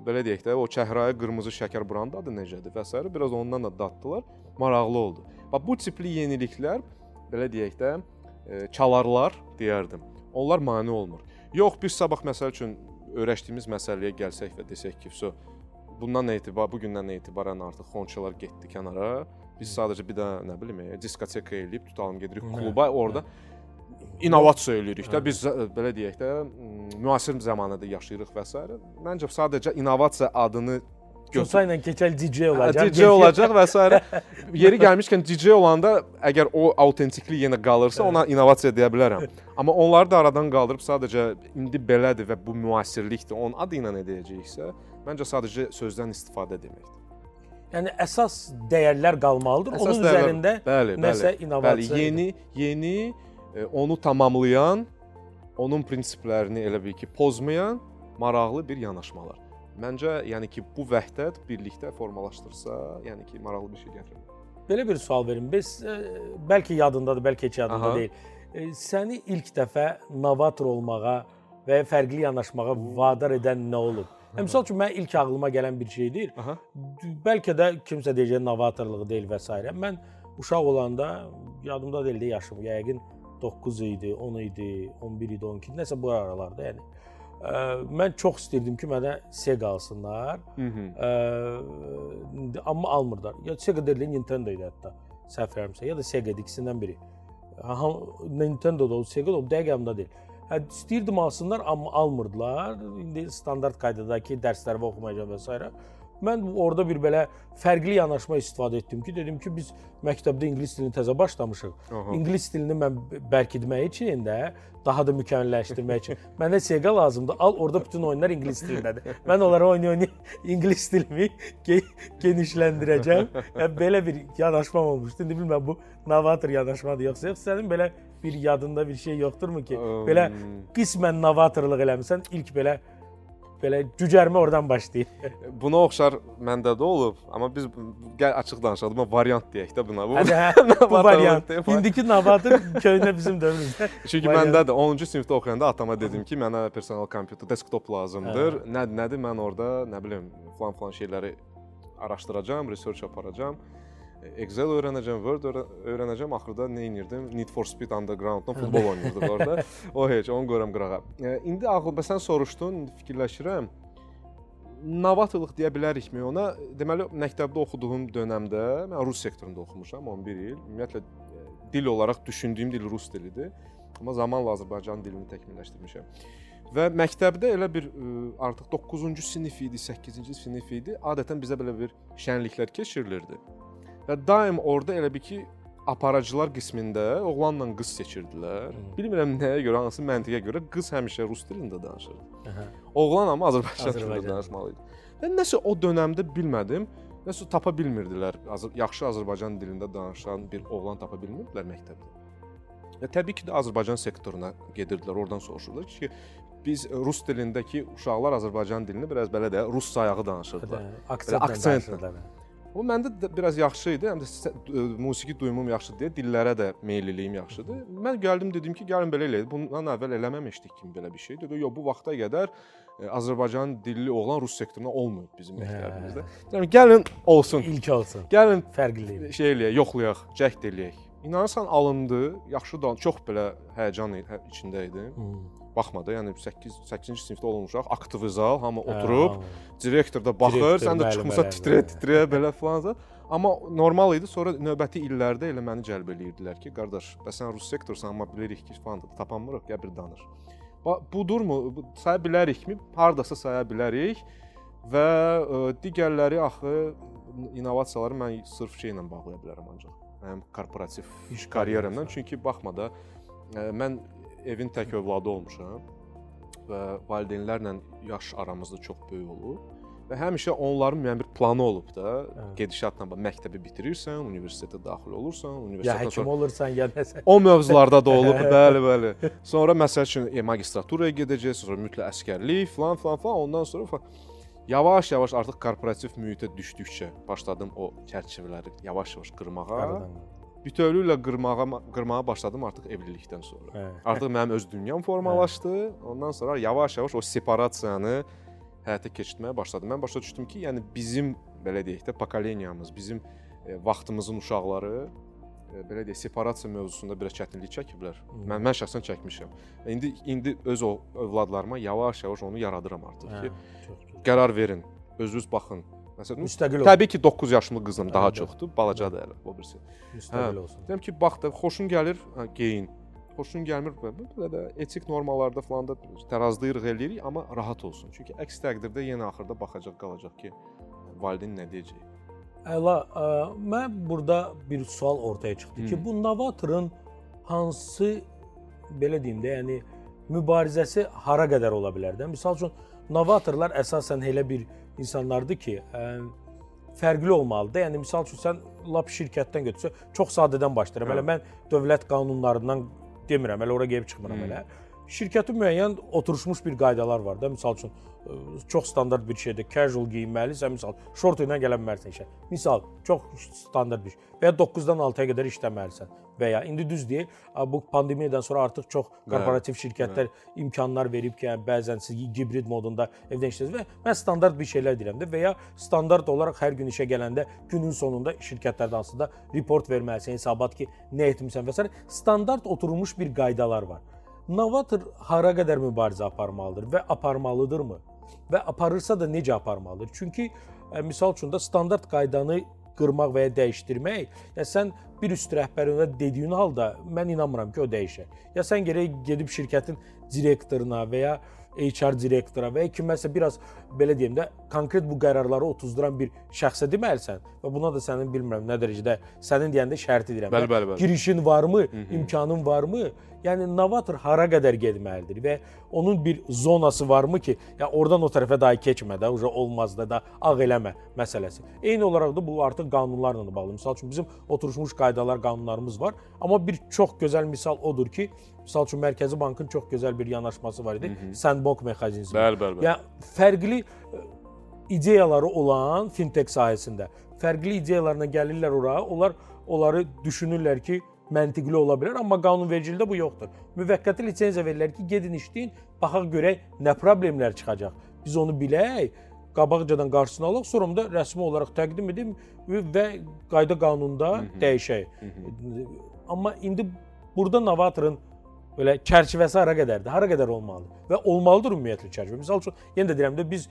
Speaker 2: belə deyək də, o çəhrayı qırmızı şəkər buranın adı necədir və s. Biraz ondan da daddılar. Maraqlı oldu. Bax bu tipli yeniliklər, belə deyək də, çalarlar deyərdim. Onlar mane olmur. Yox, biz sabah məsəl üçün öyrəşdiyimiz məsələyə gəlsək və desək ki, bu gündən etibarən artıq xonçalar getdi kənara. Biz sadəcə bir də nə bilim, diskoteka eləyib tutalım gedirik kluba, orada innovasiya eləyirik də. Biz belə deyək də, müasir zamanada yaşayırıq və s. Məncə sadəcə innovasiya adını
Speaker 1: Çosa ilə keçəl DJ olacaq.
Speaker 2: DJ olacaq və s. Yeri gəlmişkən DJ olanda əgər o autentiklik yenə qalırsa, ona innovasiya deyə bilərəm. Amma onları da aradan qaldırıb sadəcə indi belədir və bu müasirlikdir, onun adı ilə nə deyəcəksə, məncə sadəcə sözdən istifadə deməkdir.
Speaker 1: Yəni əsas dəyərlər qalmalıdır. Onun üzərində nəsə innovasiya.
Speaker 2: Yeni, onu tamamlayan, onun prinsiplərini elə bil ki, pozmayan maraqlı bir yanaşmalar. Məncə, yəni ki, bu vəhdət birlikdə formalaşdırsa, yəni ki, maraqlı bir şey gətirir.
Speaker 1: Belə bir sual verin. Bəlkə yadındadır, bəlkə heç yadında deyil. Səni ilk dəfə novator olmağa və fərqli yanaşmağa vadar edən nə olub? Məsəl üçün, mən ilk ağlıma gələn bir şey deyil. Bəlkə də kimsə deyəcək novatorluğu deyil və s. Mən uşaq olanda, yadımda deyil də yaşım, yəqin 9 idi, 10 idi, 11 idi, 12 idi, nəsə bu aralarda, yəni. Mən çox istirdim ki, mənə Sega alsınlar. Amma almırlar. Ya Sega deyil, Nintendo idi hətta. Səhv eləmirəmsə, ya da Sega idi, ikisindən biri. Nintendo da o, Sega da o, dəqiqəmdə deyil. İstəyirdim alsınlar, amma almırdılar. İndi standart qaydadakı dərslərimi oxumayacağam və s. Mən orada bir belə fərqli yanaşma istifadə etdim ki, dedim ki, biz məktəbdə ingilis dilini təzə başlamışıq. İngilis dilini mən bərkitmək üçün də, daha da mükəmməlləşdirmək üçün mənə Sega lazımdır. Al, orada bütün oyunlar ingilis dilindədir. Mən onlara oynaya ingilis dilimi genişləndirəcəm. Belə bir yanaşmam olmuşdu. İndi bilməm, bu novator yanaşmadır yoxsa yox. Sənin belə bir yadında bir şey yoxdurmu ki, belə qismən novatorluq eləmirsən, ilk belə cücərmə oradan başlayır.
Speaker 2: Buna oxşar məndə də olub, amma biz gəl açıq danışaq, mən variant deyək də buna.
Speaker 1: Bu variant. İndiki novator köynə bizim dövrümüzdə.
Speaker 2: Çünki məndə də 10-cu sinifdə oxuyanda atama dedim ki, mənə personal kompüter, desktop lazımdır. Nədir? Mən orada, nə bilim, falan şeyləri araşdıracağam, research aparacağım. Excel öyrənəcəm, Word öyrənəcəm. Axırda nə edirdim? Need for Speed Underground-dan futbol oynayırdıq orada. O heç, onu qoyuram qırağa. İndi ağlıma sən soruşdun, fikirləşirəm. Novatorluq deyə bilərikmi ona? Deməli, məktəbdə oxuduğum dövrdə mən rus sektorunda oxumuşam 11 il. Ümumiyyətlə dil olaraq düşündüyüm dil rus dilidir. Amma zamanla Azərbaycan dilini təkmilləşdirmişəm. Və məktəbdə elə bir artıq 9-cu sinif idi, 8-ci sinif idi. Adətən bizə belə bir şənliklər keçirilirdi. Və daim orada elə bir ki, aparıcılar qismində oğlanla qız seçirdilər. Bilmirəm nəyə görə, hansı məntiqə görə qız həmişə rus dilində danışırdı. Oğlan amma Azərbaycan dilində danışmalı idi. Və nəsə o dövrdə bilmədim, nəsə tapa bilmirdilər. Yaxşı Azərbaycan dilində danışan bir oğlan tapa bilmirdilər məktəbdə. Və təbii ki də Azərbaycan sektoruna gedirdilər, oradan soruşurlar ki, biz rus dilindəki uşaqlar Azərbaycan dilini biraz belə də rus sayağı danışırdılar. Aksentlə. O məndə də biraz yaxşı idi, həm də musiqi duyumum yaxşıdır deyə dillərə də meylliliyim yaxşıdır. Mən gəldim dedim ki, gəlin belə eləyək. Bundan əvvəl eləməmişdik kimi belə bir şey. Dedi, yox, bu vaxta qədər Azərbaycan dilli oğlan rus sektoruna olmayıb bizim məktəbimizdə. Yəni gəlin olsun.
Speaker 1: İlk olsun.
Speaker 2: Gəlin
Speaker 1: fərqliyik.
Speaker 2: Şey eləyək, yoxlayaq, cəhd eləyək. İnanırsan alındı, yaxşı da çox belə həyəcan içində idim. Baxmadı, yəni 8-ci sinifdə olmuşaq, aktiv zal, hamı oturub, direktor da baxır, sən də çıxmısan titrəyə belə falan. Amma normal idi. Sonra növbəti illərdə elə məni cəlb eləyirdilər ki, qardaş, sən rus sektorsan, amma bilirik ki, falan da tapanmırıq, gəl bir danış. Budurmu? Saya bilərikmi? Hardasa saya bilərik və digərləri axı innovasiyaları mən sırf şeylə bağlaya bilərəm ancaq. Mənim korporativ karyeramdan. Çünki baxma da mən evin tək övladı olmuşam və valideynlərlə yaş aramızda çox böyük olub və həmişə onların müəyyən bir planı olub da, gedişatla məktəbi bitirirsən, universitetə daxil olursan,
Speaker 1: universitetdən sonra olursan, ya nəsə.
Speaker 2: O mövzularda da olub, bəli. Sonra məsəl üçün magistraturaya gedəcəksən, sonra mütləq əsgərlik falan, ondan sonra yavaş-yavaş artıq korporativ mühitə düşdükcə başladım o çərçivələri yavaş-yavaş qırmağa. Bütövlüklə qırmağa başladım artıq evlilikdən sonra. Artıq mənim öz dünyam formalaşdı. Ondan sonra yavaş-yavaş o separasiyanı həyata keçirməyə başladım. Mən başa düşdüm ki, yəni bizim belə deyək də pokoleniyamız, bizim vaxtımızın uşaqları belə deyək separasiya mövzusunda biraz çətinlik çəkiblər. Mən şəxsən çəkmişəm. İndi öz o övladlarıma yavaş-yavaş onu yaradıram artıq ki, qərar verin, özünüz baxın. Məsələn, müstəqil təbii ki 9 yaşlı qızım daha çoxdur, balacadır hələ o birisi.
Speaker 1: Müstəqil olsun.
Speaker 2: Deyirəm ki, bax da xoşun gəlir, geyin. Xoşun gəlmir, belə də etik normallarda falan da tərazlıyırıq eləyirik, amma rahat olsun. Çünki əks təqdirdə yenə axırda baxacaq, qalacaq ki, valideyn nə deyəcək.
Speaker 1: Əla, mən burada bir sual ortaya çıxdı ki, bu novatorun hansı belə deyim də, yəni mübarizəsi hara qədər ola bilər də? Misal üçün novatorlar əsasən elə bir insanlardır ki, fərqli olmalıdır. Yəni misal üçün sən lap şirkətdən götürsə, çox sadədən başlayıram. Hələ mən dövlət qanunlarından demirəm, hələ ora gəlib çıxmıram hələ. şirkətin müəyyən oturmuş bir qaydalar var da. Misal üçün çox standart bir şeydir. Casual geyinməlisən, misal şort ilə gələ bilmərsən işə. Misal çox standart bir şey. Və ya 9-dan 6-ya qədər işləməlisən. Və ya indi düz deyil, bu pandemiyadan sonra artıq çox korporativ şirkətlər imkanlar verib ki, yəni bəzən siz gibrid modunda evdən işləyirsiniz və mən standart bir şeylər deyirəm də və ya standart olaraq hər gün işə gələndə günün sonunda şirkətlərdə aslında report verməlisən, hesabat ki, nə etmisən və s. standart oturmuş bir qaydalar var. Novator hara qədər mübarizə aparmalıdır və aparmalıdırmı? Və aparırsa da necə aparmalıdır? Çünki misal üçün də standart qaydanı qırmaq və ya dəyişdirmək, ya sən bir üst rəhbərinə dediyin halda mən inanmıram ki, o dəyişər. Ya sən gərək gedib şirkətin direktoruna və ya HR direktora və ya kiməsə biraz belə deyim də konkret bu qərarları otuzduran bir şəxsə deməlisən və buna da sənin bilmirəm nə dərəcədə sənin deyəndə şərti deyirəm.
Speaker 2: Bəli.
Speaker 1: Girişin varmı, imkanın varmı? Yəni novator hara qədər getməlidir və onun bir zonası varmı ki, ya oradan o tərəfə daha keçmə də, olmaz da ağ eləmə məsələsi. Eyni olaraq da bu artıq qanunlarla da bağlı. Misal üçün bizim oturmuş qaydalar, qanunlarımız var, amma bir çox gözəl misal odur ki, misal üçün Mərkəzi Bankın çox gözəl bir yanaşması var idi, sandbox mexanizmi.
Speaker 2: Bəli.
Speaker 1: Yəni fərqli ideyaları olan fintech sahəsində, fərqli ideyalarla gəlirlər ora, onları düşünürlər ki, məntiqli ola bilər, amma qanunvericilikdə bu yoxdur. Müvəqqəti lisenziya verirlər ki, gedin işləyin, baxaq görək nə problemlər çıxacaq. Biz onu bilək, qabaqcadan qarşısını alaq, sonra da rəsmi olaraq təqdim edin və qayda qanunda dəyişək. Amma indi burada novatorun belə çərçivəsi hara qədərdir? Hara qədər olmalıdır? Və olmalıdır ümumiyyətlə çərçivə. Misal üçün, yenə də deyirəm də biz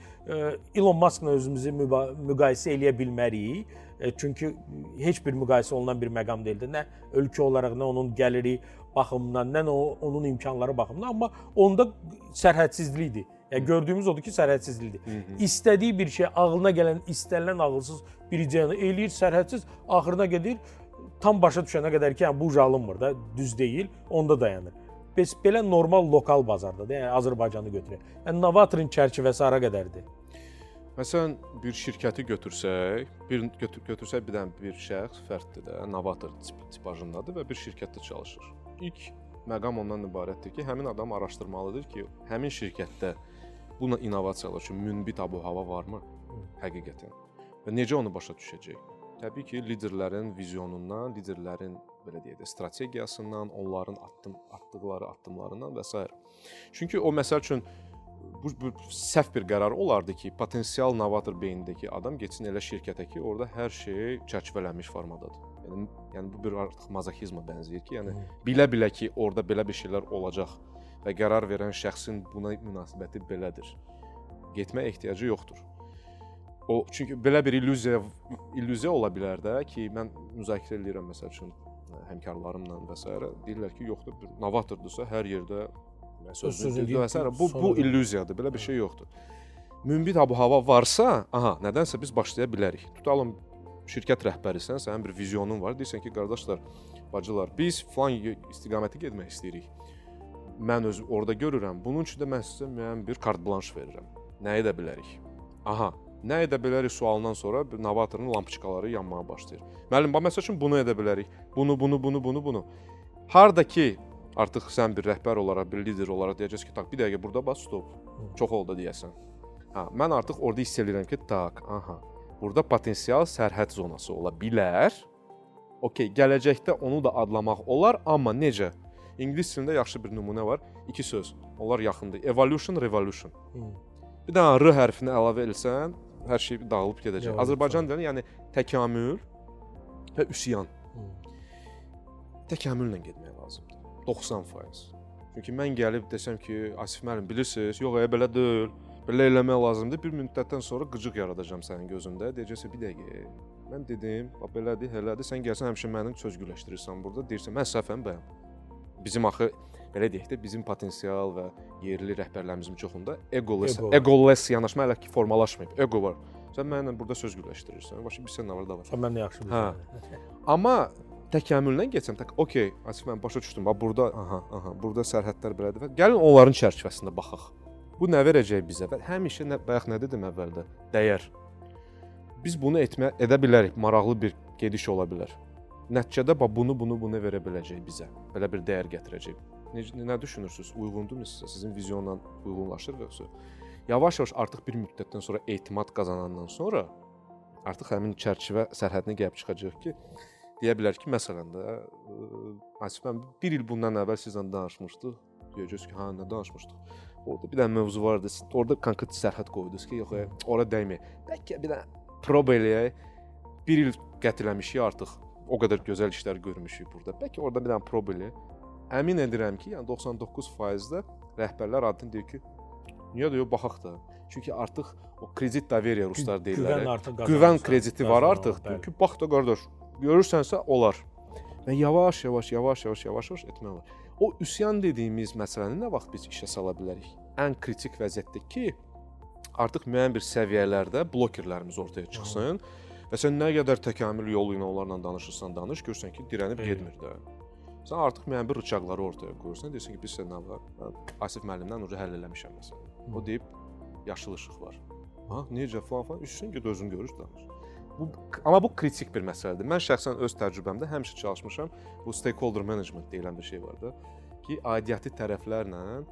Speaker 1: Elon Muskla özümüzü müqayisə eləyə bilmərik. Çünki heç bir müqayisə olunan bir məqam deyildir. Nə ölkə olaraq, nə onun gəliri baxımından, nə onun imkanları baxımından, amma onda sərhədsizlikdir. Yəni gördüyümüz odur ki, sərhədsizlikdir. İstədiyi bir şey, ağlına gələn, istənilən ağılsız bir ideyanı eləyir, sərhədsiz, axırına gedir, tam başa düşənə qədər ki, yəni bu alınmır da, düz deyil, onda dayanır. Bəs belə normal lokal bazardadır, yəni Azərbaycanı götürək. Yəni novatorun çərçivəsi hara qədərdir?
Speaker 2: Məsələn, bir şirkəti götürsək, bir dənə bir şəxs fərddir də, novator tipajındadır və bir şirkətdə çalışır. İlk məqam ondan ibarətdir ki, həmin adam araşdırmalıdır ki, həmin şirkətdə buna innovasiyalar üçün münbit abu-hava varmı həqiqətən və necə onu başa düşəcək? Təbii ki, liderlərin vizyonundan, liderlərin belə deyək də strategiyasından, onların atdıqları addımlarından və s. Çünki o məsəl üçün bu səhv bir qərar olardı ki, potensial novator beyindəki adam getsin elə şirkətə ki, orada hər şey çərçivələnmiş formadadır. Yəni bu bir artıq mazoxizmə bənzəyir ki, yəni bilə-bilə ki, orada belə bir şeylər olacaq və qərar verən şəxsin buna münasibəti belədir. Getməyə ehtiyacı yoxdur. Çünki belə bir illüziya ola bilər də ki, mən müzakirə edirəm məsəl üçün həmkarlarımla və s. deyirlər ki, yoxdur, bir novatordursa hər yerdə sözünü deyir və s. Bu illüziyadır, belə bir şey yoxdur. Münbit abu-hava varsa, nədənsə biz başlaya bilərik. Tutalım, şirkət rəhbərisən, sənin bir vizyonun var, deyirsən ki, qardaşlar, bacılar, biz falan istiqaməti getmək istəyirik. Mən özüm orada görürəm, bunun üçün də mən sizə müəyyən bir kart blanş verirəm. Nə edə bilərik? Nə edə bilərik sualından sonra bir novatorun lampoçkaları yanmağa başlayır. Müəllim, məsəl üçün bunu edə bilərik. Bunu. Harda ki, artıq sən bir rəhbər olaraq, bir lider olaraq deyəcəksən ki, bir dəqiqə burada bas, stop. Çox oldu deyəsən. Mən artıq orada hiss edirəm ki, burada potensial sərhəd zonası ola bilər. Okey, gələcəkdə onu da adlamaq olar, amma necə? İngilis dilində yaxşı bir nümunə var. 2 söz. Onlar yaxındır. Evolution, revolution. Bir dənə R hərfini əlavə etsən, hər şey dağılıb gedəcək. Azərbaycan dilində yəni təkamül və üsyan. Təkamüllə getmək lazımdır. 90%. Çünki mən gəlib desəm ki, Asif müəllim, bilirsiniz, yox, belə deyil. Belə eləmək lazımdır. Bir müddətdən sonra qıcıq yaradacağam sənin gözündə. Deyəcəksə, bir dəqiqə, mən dedim, belədir, elədir. Sən gəlsən həmişə məni sözgüləşdirirsən burada. Deyirsən, mən səhvəm bəyəm. Bizim axı, belə deyək də, bizim potensial və yerli rəhbərlərimizin çoxunda egoless yanaşma hələ ki formalaşmayıb. Ego var. Sən mənimlə burada sözgüləşdirirsən. Başqa bir sən nə var da var.
Speaker 1: Sən məndən yaxşı bilirsən.
Speaker 2: Amma təkamüllə geçsəm, okey, Asif mən başa düşdüm. Burada, burada sərhədlər belədir. Gəlin onların çərçivəsində baxaq. Bu nə verəcək bizə? Və həmişə bayaq nə dedim əvvəldə? Dəyər. Biz bunu edə bilərik. Maraqlı bir gediş ola bilər. Nəticədə bunu verə biləcək bizə. Belə bir dəyər gətirəcək. Nə düşünürsünüz? Uyğundurmu sizə? Sizin vizyonla uyğunlaşır yoxsa? Yavaş-yavaş artıq bir müddətdən sonra etimad qazanandan sonra artıq həmin çərçivə sərhədini gəlib çıxacaq ki, deyə bilər ki, məsələn də Asif müəllim 1 il bundan əvvəl sizlə danışmışdıq. Deyəcəksiniz ki, hə, nə danışmışdıq? Orada bir dənə mövzu vardı. Orada konkret sərhəd qoydunuz ki, yox, ora dəyməyək. Bəlkə bir dənə proba eləyək. 1 il qət eləmişik artıq. O qədər gözəl işlər görmüşük burada. Bəlkə orada bir dənə proba eləyək. Əmin edirəm ki, yəni 99%-də rəhbərlər adətən deyir ki, niyə deyir, baxaq da. Çünki artıq o kredit daveriya ruslar deyirlər. Güvən krediti var artıq. Deyir ki, bax da qardaş, görürsənsə olar. Və yavaş-yavaş etmək olar. O üsyan dediyimiz məsələni nə vaxt biz işə sala bilərik? Ən kritik vəziyyətdə ki, artıq müəyyən bir səviyyələrdə blokerlərimiz ortaya çıxsın və sən nə qədər təkamül yolu ilə onlarla danışırsan, görürsən ki, dirənib getmir də. Sən artıq müəyyən bir rıçaqları ortaya qoyursan, deyirsən ki, biz sənə var. Asif müəllimdən onu həll eləmişəm məsələn. O deyib, yaşıl işıq var. Ha, necə falan, üstün ki, özün görür, danış. Amma bu kritik bir məsələdir. Mən şəxsən öz təcrübəmdə həmişə çalışmışam. Bu stakeholder management deyilən bir şey var da ki, aidiyyəti tərəflərlə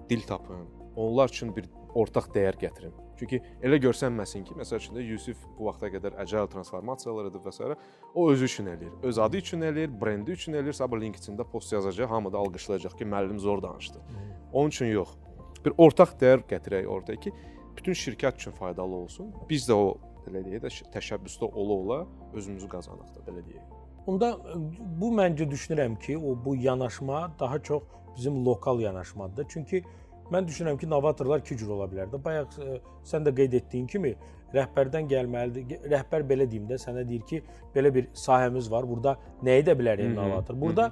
Speaker 2: dil tapın. Onlar üçün bir ortaq dəyər gətirin. Çünki elə görsənməsin ki, məsəl üçün də Yusif bu vaxta qədər agile transformasiyalar edib və s. o özü üçün eləyir. Öz adı üçün eləyir, brendi üçün eləyir. Sabah LinkedIn-də post yazacaq, hamı da alqışlayacaq ki, müəllim zor danışdı. Onun üçün yox. Bir ortaq dəyər gətirək ortaya ki, bütün şirkət üçün faydalı olsun. Biz də o belə deyək də təşəbbüsdə ola-ola özümüzü qazanaq da belə deyək.
Speaker 1: Onda bu məncə düşünürəm ki, bu yanaşma daha çox bizim lokal yanaşmadır. Çünki mən düşünürəm ki, novatorlar iki cür ola bilər də. Bayaq sən də qeyd etdiyin kimi rəhbərdən gəlməlidir. Rəhbər belə deyim də sənə deyir ki, belə bir sahəmiz var. Burada nə edə bilər novator? Burada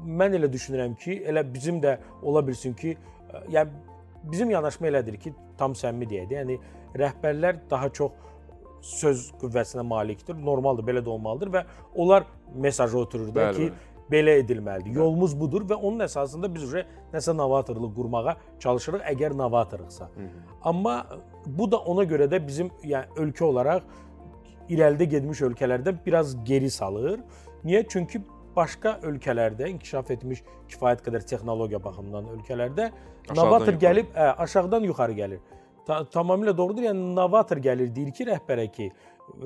Speaker 1: mən elə düşünürəm ki, elə bizim də ola bilsin ki, yəni bizim yanaşma elədir ki, tam səmimi deyək də. Yəni rəhbərlər daha çox söz qüvvəsinə malikdir. Normaldır, belə də olmalıdır və onlar mesajı ötürür də ki, belə edilməlidir. Yolumuz budur və onun əsasında biz nəsə novatorluq qurmağa çalışırıq, əgər novatorluqsa. Amma bu da ona görə də bizim yəni ölkə olaraq irəlidə getmiş ölkələrdən biraz geri salır. Niyə? Çünki başqa ölkələrdə inkişaf etmiş kifayət qədər texnologiya baxımından ölkələrdə novator gəlib aşağıdan yuxarı gəlir. Tamamilə doğrudur. Yəni novator gəlir, deyir ki,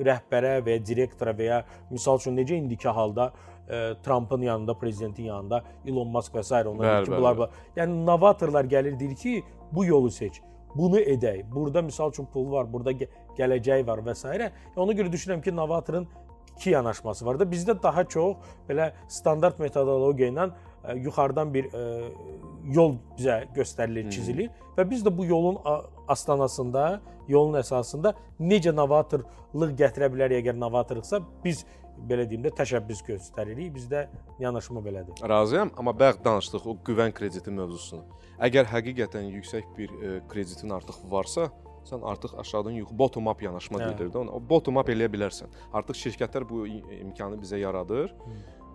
Speaker 1: rəhbərə və ya direktora və ya misal üçün necə indiki halda Trump'ın yanında, prezidentin yanında Elon Musk və s. onlar ki, bunlar. Yəni novatorlar gəlir, deyir ki, bu yolu seç, bunu edək. Burada misal üçün pul var, burada gələcək var və s. Ona görə düşünürəm ki, novatorun iki yanaşması var da. Bizdə daha çox belə standart metodologiya ilə yuxarıdan bir yol bizə göstərilir, çizilir və biz də bu yolun astanasında, yolun əsasında necə novatorluq gətirə bilərik əgər novatorluqsa biz belə deyim də təşəbbüs göstəririk. Bizdə yanaşma belədir.
Speaker 2: Razıyam, amma bayaq danışdıq o güvən krediti mövzusunu. Əgər həqiqətən yüksək bir kreditin artıq varsa, sən artıq aşağıdan bottom up yanaşma deyilir də ona. Bottom up eləyə bilərsən. Artıq şirkətlər bu imkanı bizə yaradır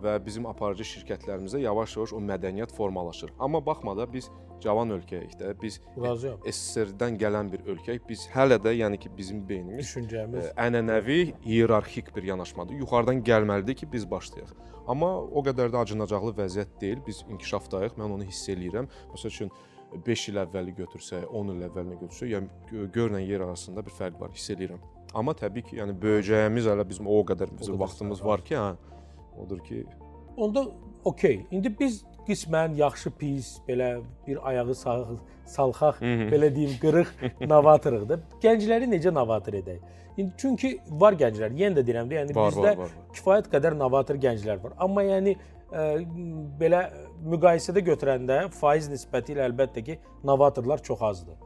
Speaker 2: və bizim aparıcı şirkətlərimizdə yavaş-yavaş o mədəniyyət formalaşır. Amma baxma da biz cavan ölkəyik də, biz SSR-dən gələn bir ölkəyik. Biz hələ də, yəni ki, bizim beynimiz ənənəvi, hiyerarxik bir yanaşmadır. Yuxarıdan gəlməlidir ki, biz başlayaq. Amma o qədər də acınacaqlı vəziyyət deyil. Biz inkişafdayıq, mən onu hiss eləyirəm. Məsəl üçün 5 il əvvəli götürsək, 10 il əvvəlinə götürsək, yəni görünən yer arasında bir fərq var, hiss eləyirəm. Amma təbii ki, yəni böyüyəcəyimiz hələ bizim o qədər bizim vaxtımız var ki, odur ki,
Speaker 1: onda okey. İndi biz qismən yaxşı pis, belə bir ayağı salxaq, belə deyim, qırıq novatorluq da. Gəncləri necə novator edək? İndi çünki var gənclər, yenə də deyirəm də, yəni bizdə kifayət qədər novator gənclər var. Amma yəni belə müqayisədə götürəndə faiz nisbəti ilə əlbəttə ki, novatorlar çox azdır.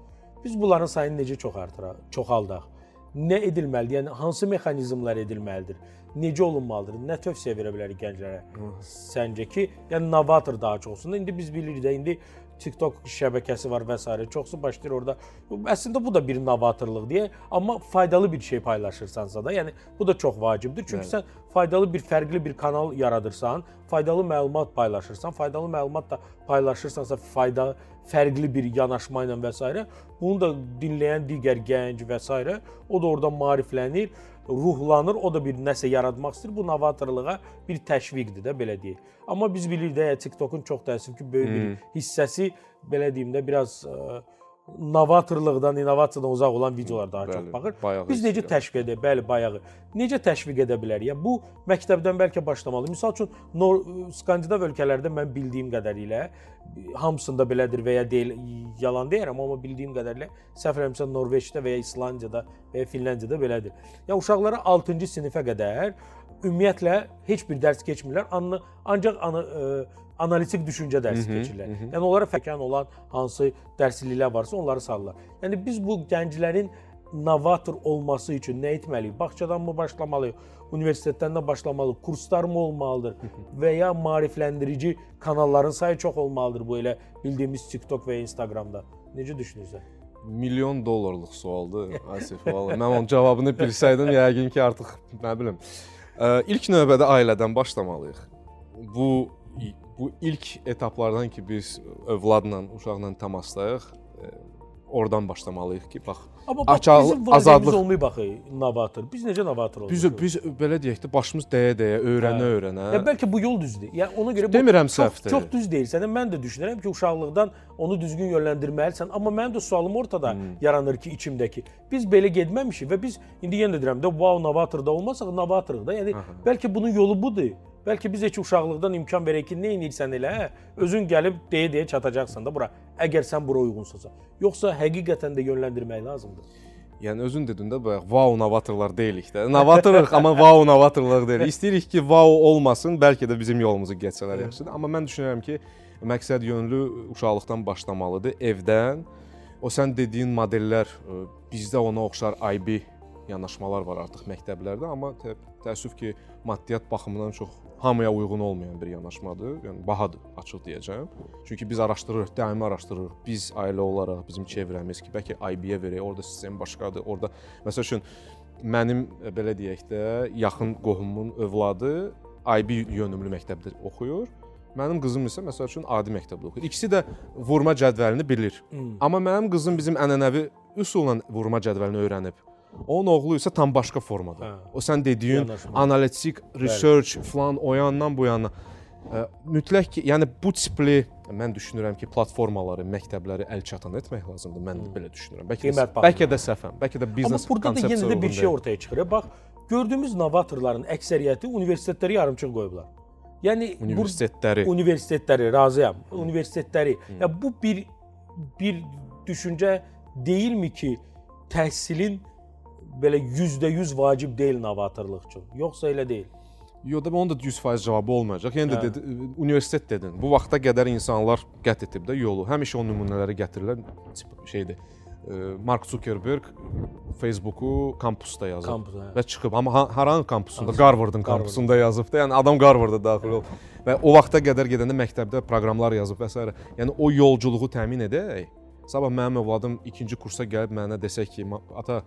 Speaker 1: Biz bunların sayını necə çoxaldaq? Nə edilməlidir? Yəni hansı mexanizmlər edilməlidir? Necə olunmalıdır? Nə tövsiyə verə bilərik gənclərə? Səncə ki, yəni novator daha çox olsun. İndi biz bilirik də, indi TikTok şəbəkəsi var və s. çoxsu başlayır orada. Əslində bu da bir novatorluq deyə, amma faydalı bir şey paylaşırsansa da, yəni bu da çox vacibdir. Çünki sən faydalı bir fərqli bir kanal yaradırsan, faydalı məlumat paylaşırsan, faydalı məlumat da paylaşırsansa fərqli bir yanaşma ilə və s. bunu da dinləyən digər gənc və s. o da orada maariflənir, ruhlanır, o da bir nəsə yaratmaq istəyir. Bu novatorluğa bir təşviqdir də, belə deyək. Amma biz bilirik də TikTokun çox təəssüf ki, böyük bir hissəsi, belə deyim də, biraz novatorluqdan, innovasiyadan uzaq olan videolar daha çox baxır. Biz necə təşviq edək? Bəli, bayağı. Necə təşviq edə bilərik? Yəni, bu məktəbdən bəlkə başlamalı. Misal üçün, Skandinav ölkələrdə mən bildiyim qədərilə, hamısında belədir və ya deyil, yalan deyirəm, amma bildiyim qədərilə, səhv eləmirəmsə Norveçdə və ya İslandiyada və ya Finlandiyada belədir. Yəni, uşaqlara 6-cı sinifə qədər ümumiyyətlə heç bir dərs keçmirlər, ancaq analitik düşüncə dərsi keçirlər. Yəni, onlara fərqən olan hansı dərsliklər varsa, onları salırlar. Yəni, biz bu gənclərin novator olması üçün nə etməliyik? Bağçadan mı başlamalıyıq? Universitetdən də başlamalıyıq? Kurslar mı olmalıdır? Və ya maarifləndirici kanalların sayı çox olmalıdır bu elə bildiyimiz TikTok və Instagramda. Necə düşünürsən?
Speaker 2: $1 milyon sualdır, Asif. Mən onun cavabını bilsəydim, yəqin ki, artıq, nə bilim, ilk növbədə ailədən başlamalıyıq. Bu ilk etaplardan ki, biz övladla, uşaqla təmaslayıq, oradan başlamalıyıq ki, bax,
Speaker 1: amma bizim valideynimiz olmayıb baxı, novator. Biz necə novator olmalıyıq?
Speaker 2: Biz belə deyək də, başımız dəyə-dəyə, öyrənə-öyrənə.
Speaker 1: Ya bəlkə bu yol düzdür. Yəni ona görə
Speaker 2: demirəm səhvdir.
Speaker 1: Çox düz deyil. Mən də düşünürəm ki, uşaqlıqdan onu düzgün yönləndirməlisən. Amma mənim də sualım ortada yaranır ki, içimdəki. Biz belə getməmişik və biz indi yenə də deyirəm də, wow, novatorda olmasaq, novatorluq da. Yəni bəlkə bunun yolu budur. Bəlkə biz heç uşaqlıqdan imkan verək ki, nə edirsən elə, özün gəlib deyə-deyə çatacaqsan da bura, əgər sən bura uyğunsansa. Yoxsa həqiqətən də yönləndirmək lazımdır.
Speaker 2: Yəni özün dedin də, bayaq, wow, novatorlar deyilik də. Novatorluq, amma wow, novatorluq deyilik. İstəyirik ki, wow olmasın, bəlkə də bizim yolumuzu geçsələr yaxşıdır. Amma mən düşünürəm ki, məqsəd yönlü uşaqlıqdan başlamalıdır, evdən. O sən dediyin modellər, bizdə ona oxşar IB yanaşmalar var artıq məktəblərdə, amma təəssüf ki, maddiyyat baxımından çox hamıya uyğun olmayan bir yanaşmadır. Yəni bahadır, açıq deyəcəm. Çünki biz araşdırırıq, daimi araşdırırıq. Biz ailə olaraq, bizim çevrəmiz ki, bəlkə IB-yə verək, orada sistem başqadır. Orada məsəl üçün mənim belə deyək də, yaxın qohumumun övladı IB yönümlü məktəbdə oxuyur. Mənim qızım isə məsəl üçün adi məktəbdə oxuyur. İkisi də vurma cədvəlini bilir. Amma mənim qızım bizim ənənəvi üsulla vurma cədvəlini öyrənib. Onun oğlu isə tam başqa formada. O sən dediyin analitik, research falan o yandan bu yana. Mütləq ki, yəni bu tipli mən düşünürəm ki, platformaları, məktəbləri əlçatan etmək lazımdır. Mən də belə düşünürəm. Bəlkə də səhvəm, bəlkə də biznes konsepsiyası.
Speaker 1: Amma burada da yenə də bir şey ortaya çıxır. Bax, gördüyümüz novatorların əksəriyyəti universitetləri yarımçıq qoyublar. Yəni universitetləri razıyam. Universitetləri. Ya bu bir düşüncə deyilmi ki, təhsilin belə %100 vacib deyil novatorluq üçün. Yoxsa elə deyil.
Speaker 2: Yox da onun da 100% cavabı olmayacaq. Yəni də universitet dedin. Bu vaxta qədər insanlar qət etib də yolu. Həmişə o nümunələri gətirirlər. Şeydir. Mark Zuckerberg Facebooku kampusda yazıb və çıxıb. Amma haranın kampusunda? Harvardın kampusunda yazıb da. Yəni adam Harvarda daxil olub. Və o vaxta qədər gedəndə məktəbdə proqramlar yazıb və s. Yəni o yolculuğu təmin edək. Sabah mənim övladım 2-ci kursa gəlib mənə desək ki, ata,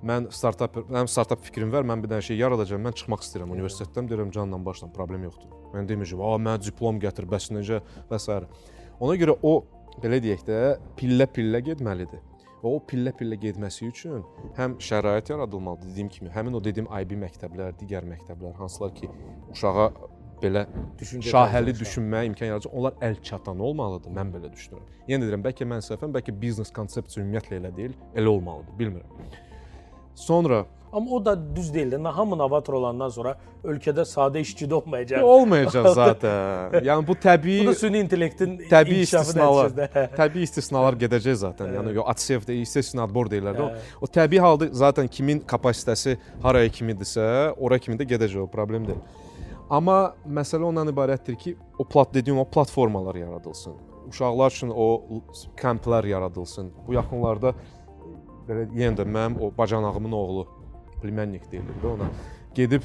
Speaker 2: mənim startup fikrim var, mən bir dənə şey yaradacağam, mən çıxmaq istəyirəm universitetdən, deyirəm canla başla, problem yoxdur. Mən deməyəcəm, mənə diplom gətir, bəs necə və s. Ona görə o, belə deyək də, pillə-pillə getməlidir. Və o pillə-pillə getməsi üçün həm şərait yaradılmalıdır, dediyim kimi, həmin o dediyim IB məktəblər, digər məktəblər, hansılar ki, uşağa belə şahəli düşünməyə imkan yaradacaq. Onlar əlçatan olmalıdır, mən belə düşünürəm. Yenə deyirəm, bəlkə mən səhvəm, bəlkə biznes konsepsiyası ümumiyyətlə elə deyil, elə olmalıdır, bilmirəm. Sonra
Speaker 1: amma o da düz deyil də. Hamı novator olandan sonra ölkədə sadə işçi də olmayacaq.
Speaker 2: Olmayacaq zaten. Yəni bu təbii
Speaker 1: bu da süni intellektin inkişafı nəticəsində.
Speaker 2: Təbii istisnalar gedəcək zaten. Yəni Atsevdə естественный отбор deyirlər də. O təbii halda zaten kimin kapasitəsi haraya kimidirsə, ora kimi də gedəcək, o problem deyil. Amma məsələ ondan ibarətdir ki, o platformalar yaradılsın. Uşaqlar üçün o kamplər yaradılsın. Bu yaxınlarda belə yenə də mənim o bacanağımın oğlu, plymennik deyilir də ona, gedib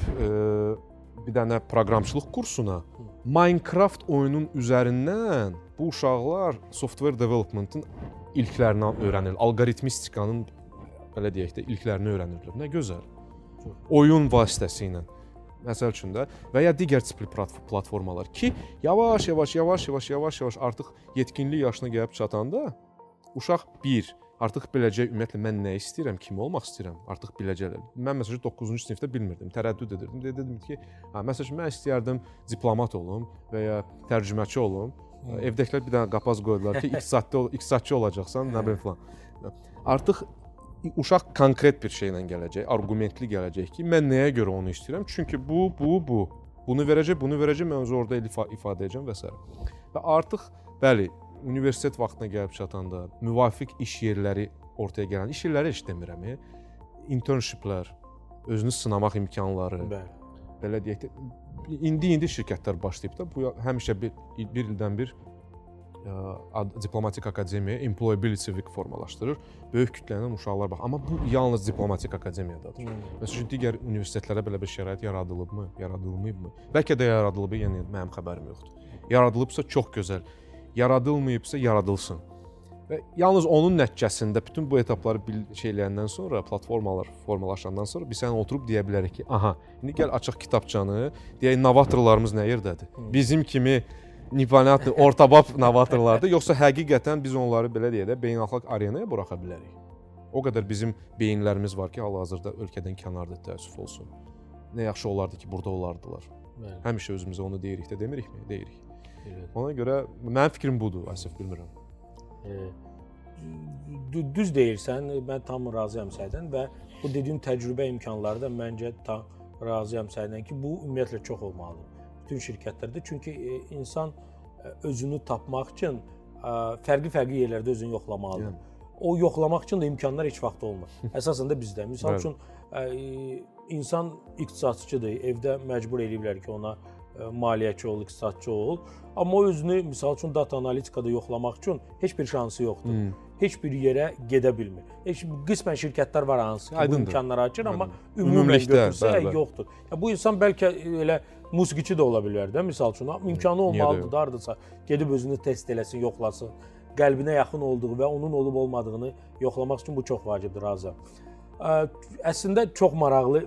Speaker 2: bir dənə proqramçılıq kursuna Minecraft oyunun üzərindən bu uşaqlar software development-ın ilklərini öyrənir. Alqoritmistikanın belə deyək də ilklərini öyrənirlər. Nə gözəl. Oyun vasitəsilə. Məsəl üçün də və ya digər tipli platformalar ki, yavaş-yavaş artıq yetkinlik yaşına gəlib çatanda uşaq artıq biləcək ümumiyyətlə mən nə istəyirəm, kim olmaq istəyirəm, artıq biləcək. Mən məsələn 9-cu sinifdə bilmirdim, tərəddüd edirdim. Dedim ki, məsələn mən istəyərdim diplomat olum və ya tərcüməçi olum. Evdəkilər bir dənə qapaz qoydular ki, iqtisadçı olacaqsan, nə bilim filan. Artıq uşaq konkret bir şeylə gələcək, arqumentli gələcək ki, mən nəyə görə onu istəyirəm? Çünki bu. Bunu verəcək, mən özü orada ifadə edəcəm və s. Və artıq bəli, universitet vaxtına gəlib çatanda müvafiq iş yerləri ortaya gələn, iş yerləri heç demirəm, internshiplər, özünü sınamaq imkanları. Belə deyək də, indi şirkətlər başlayıb da, bu həmişə bir ildən bir diplomatik akademiya, employability week formalaşdırır. Böyük kütlənin uşaqlar bax. Amma bu yalnız diplomatik akademiyadadır. Məsələn, digər universitetlərə belə bir şərait yaradılıbmı, yaradılmayıbmı? Bəlkə də yaradılıb, yəni mənim xəbərim yoxdur. Yaradılıbsa çox gözəl. Yaradılmayıbsa yaradılsın. Və yalnız onun nəticəsində bütün bu etapları şeyləyəndən sonra, platformalar formalaşandan sonra biz sənə oturub deyə bilərik ki, aha, indi gəl açıq kitabçanı, deyək novatorlarımız nə yerdədir? Bizim kimi непонятный ortabab novatorlardır, yoxsa həqiqətən biz onları belə deyə də beynəlxalq arenaya buraxa bilərik. O qədər bizim beyinlərimiz var ki, hal-hazırda ölkədən kənarda təəssüf olsun. Nə yaxşı olardı ki, burada olardılar. Həmişə özümüzə onu deyirik də, demirikmi? Deyirik. Ona görə mənim fikrim budur, əsəf bilmirəm.
Speaker 1: Düz deyirsən, mən tam razıyam səndən və bu dediyim təcrübə imkanları da məncə tam razıyam səndən ki, bu ümumiyyətlə çox olmalıdır bütün şirkətlərdə. Çünki insan özünü tapmaq üçün fərqli yerlərdə özünü yoxlamalıdır. O yoxlamaq üçün də imkanlar heç vaxt olmur. Əsasən də bizdə. Misal üçün insan iqtisadçıdır, evdə məcbur eləyiblər ki, ona maliyyəçi ol, iqtisadçı ol. Amma o özünü misal üçün data analitikada yoxlamaq üçün heç bir şansı yoxdur. Heç bir yerə gedə bilmir. Qismən şirkətlər var hansı ki, bu imkanları açır, amma ümumən götürsə yoxdur. Bu insan bəlkə elə musiqiçi də ola bilər də, misal üçün. İmkanı olmalıdır da, hardasa gedib özünü test eləsin, yoxlasın. Qəlbinə yaxın olduğu və onun olub-olmadığını yoxlamaq üçün bu çox vacibdir, razıyam. Əslində çox maraqlı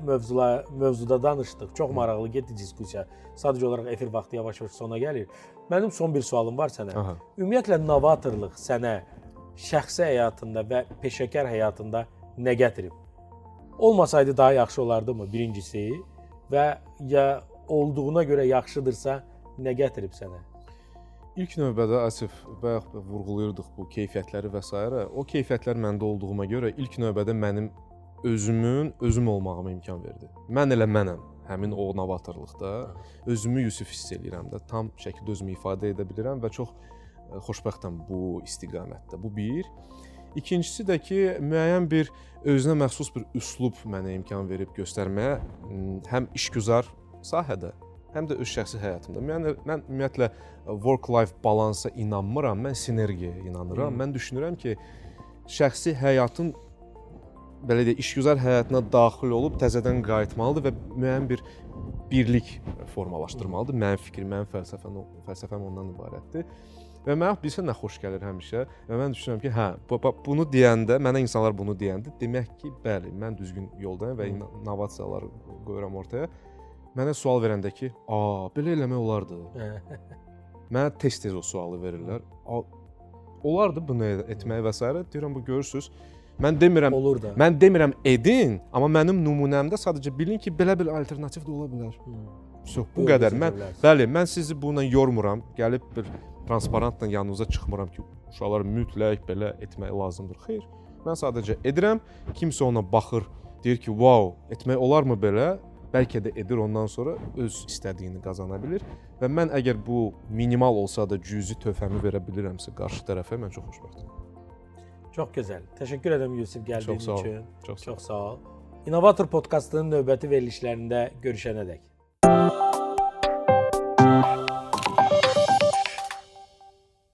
Speaker 1: mövzuda danışdıq. Çox maraqlı getdi diskussiya. Sadəcə olaraq efir vaxtı yavaş-yavaş sona gəlir. Mənim son bir sualım var sənə. Ümumiyyətlə novatorluq sənə şəxsi həyatında və peşəkar həyatında nə gətirib? Olmasaydı daha yaxşı olardımı birincisi və ya olduğuna görə yaxşıdırsa nə gətirib sənə?
Speaker 2: İlk növbədə əsif bayaq vurğulayırdıq bu keyfiyyətləri və s. O keyfiyyətlər məndə olduğuma görə ilk növbədə mənim özüm olmağıma imkan verdi. Mən elə mənəm həmin o novatorluqda. Özümü Yusif hiss eləyirəm də, tam şəkildə özümü ifadə edə bilirəm və çox xoşbəxtəm bu istiqamətdə. Bu bir. İkincisi də ki, müəyyən bir özünə məxsus bir üslub mənə imkan verib göstərməyə həm işgüzar sahədə, həm də öz şəxsi həyatımda. Mən ümumiyyətlə work-life balansa inanmıram, mən sinergiyaya inanıram. Mən düşünürəm ki, şəxsi həyatın belə deyək, işgüzar həyatına daxil olub təzədən qayıtmalıdır və müəyyən bir birlik formalaşdırmalıdır. Mənim fikrim, mənim fəlsəfəm ondan ibarətdir. Və mənə bilsə nə xoş gəlir həmişə və mən düşünürəm ki, bunu deyəndə, mənə insanlar bunu deyəndə, demək ki, bəli, mən düzgün yoldayım və innovasiyaları qoyuram ortaya. Mənə sual verəndə ki, belə eləmək olardı. Mənə tez-tez o sualı verirlər. Olardı bunu etmək və s. Deyirəm, bu görürsünüz. Mən demirəm edin, amma mənim nümunəmdə sadəcə bilin ki, belə bir alternativ də ola bilər. Bu qədər. Bəli, mən sizi bununla yormuram. Gəlib bir transparentlə yanınıza çıxmıram ki, uşaqlar mütləq belə etmək lazımdır. Xeyr, mən sadəcə edirəm. Kimsə ona baxır, deyir ki, wow, etmək olarmı belə? Bəlkə də edir, ondan sonra öz istədiyini qazana bilir. Və mən əgər bu minimal olsa da cüzi töhfəmi verə bilirəmsə qarşı tərəfə, mən çox xoşbəxtəm.
Speaker 1: Çox gözəl. Təşəkkür edirəm Yusif gəldiyin üçün.
Speaker 2: Çox sağ ol.
Speaker 1: Çox sağ ol. İnnovator podkastının növbəti verilişlərində görüşənədək.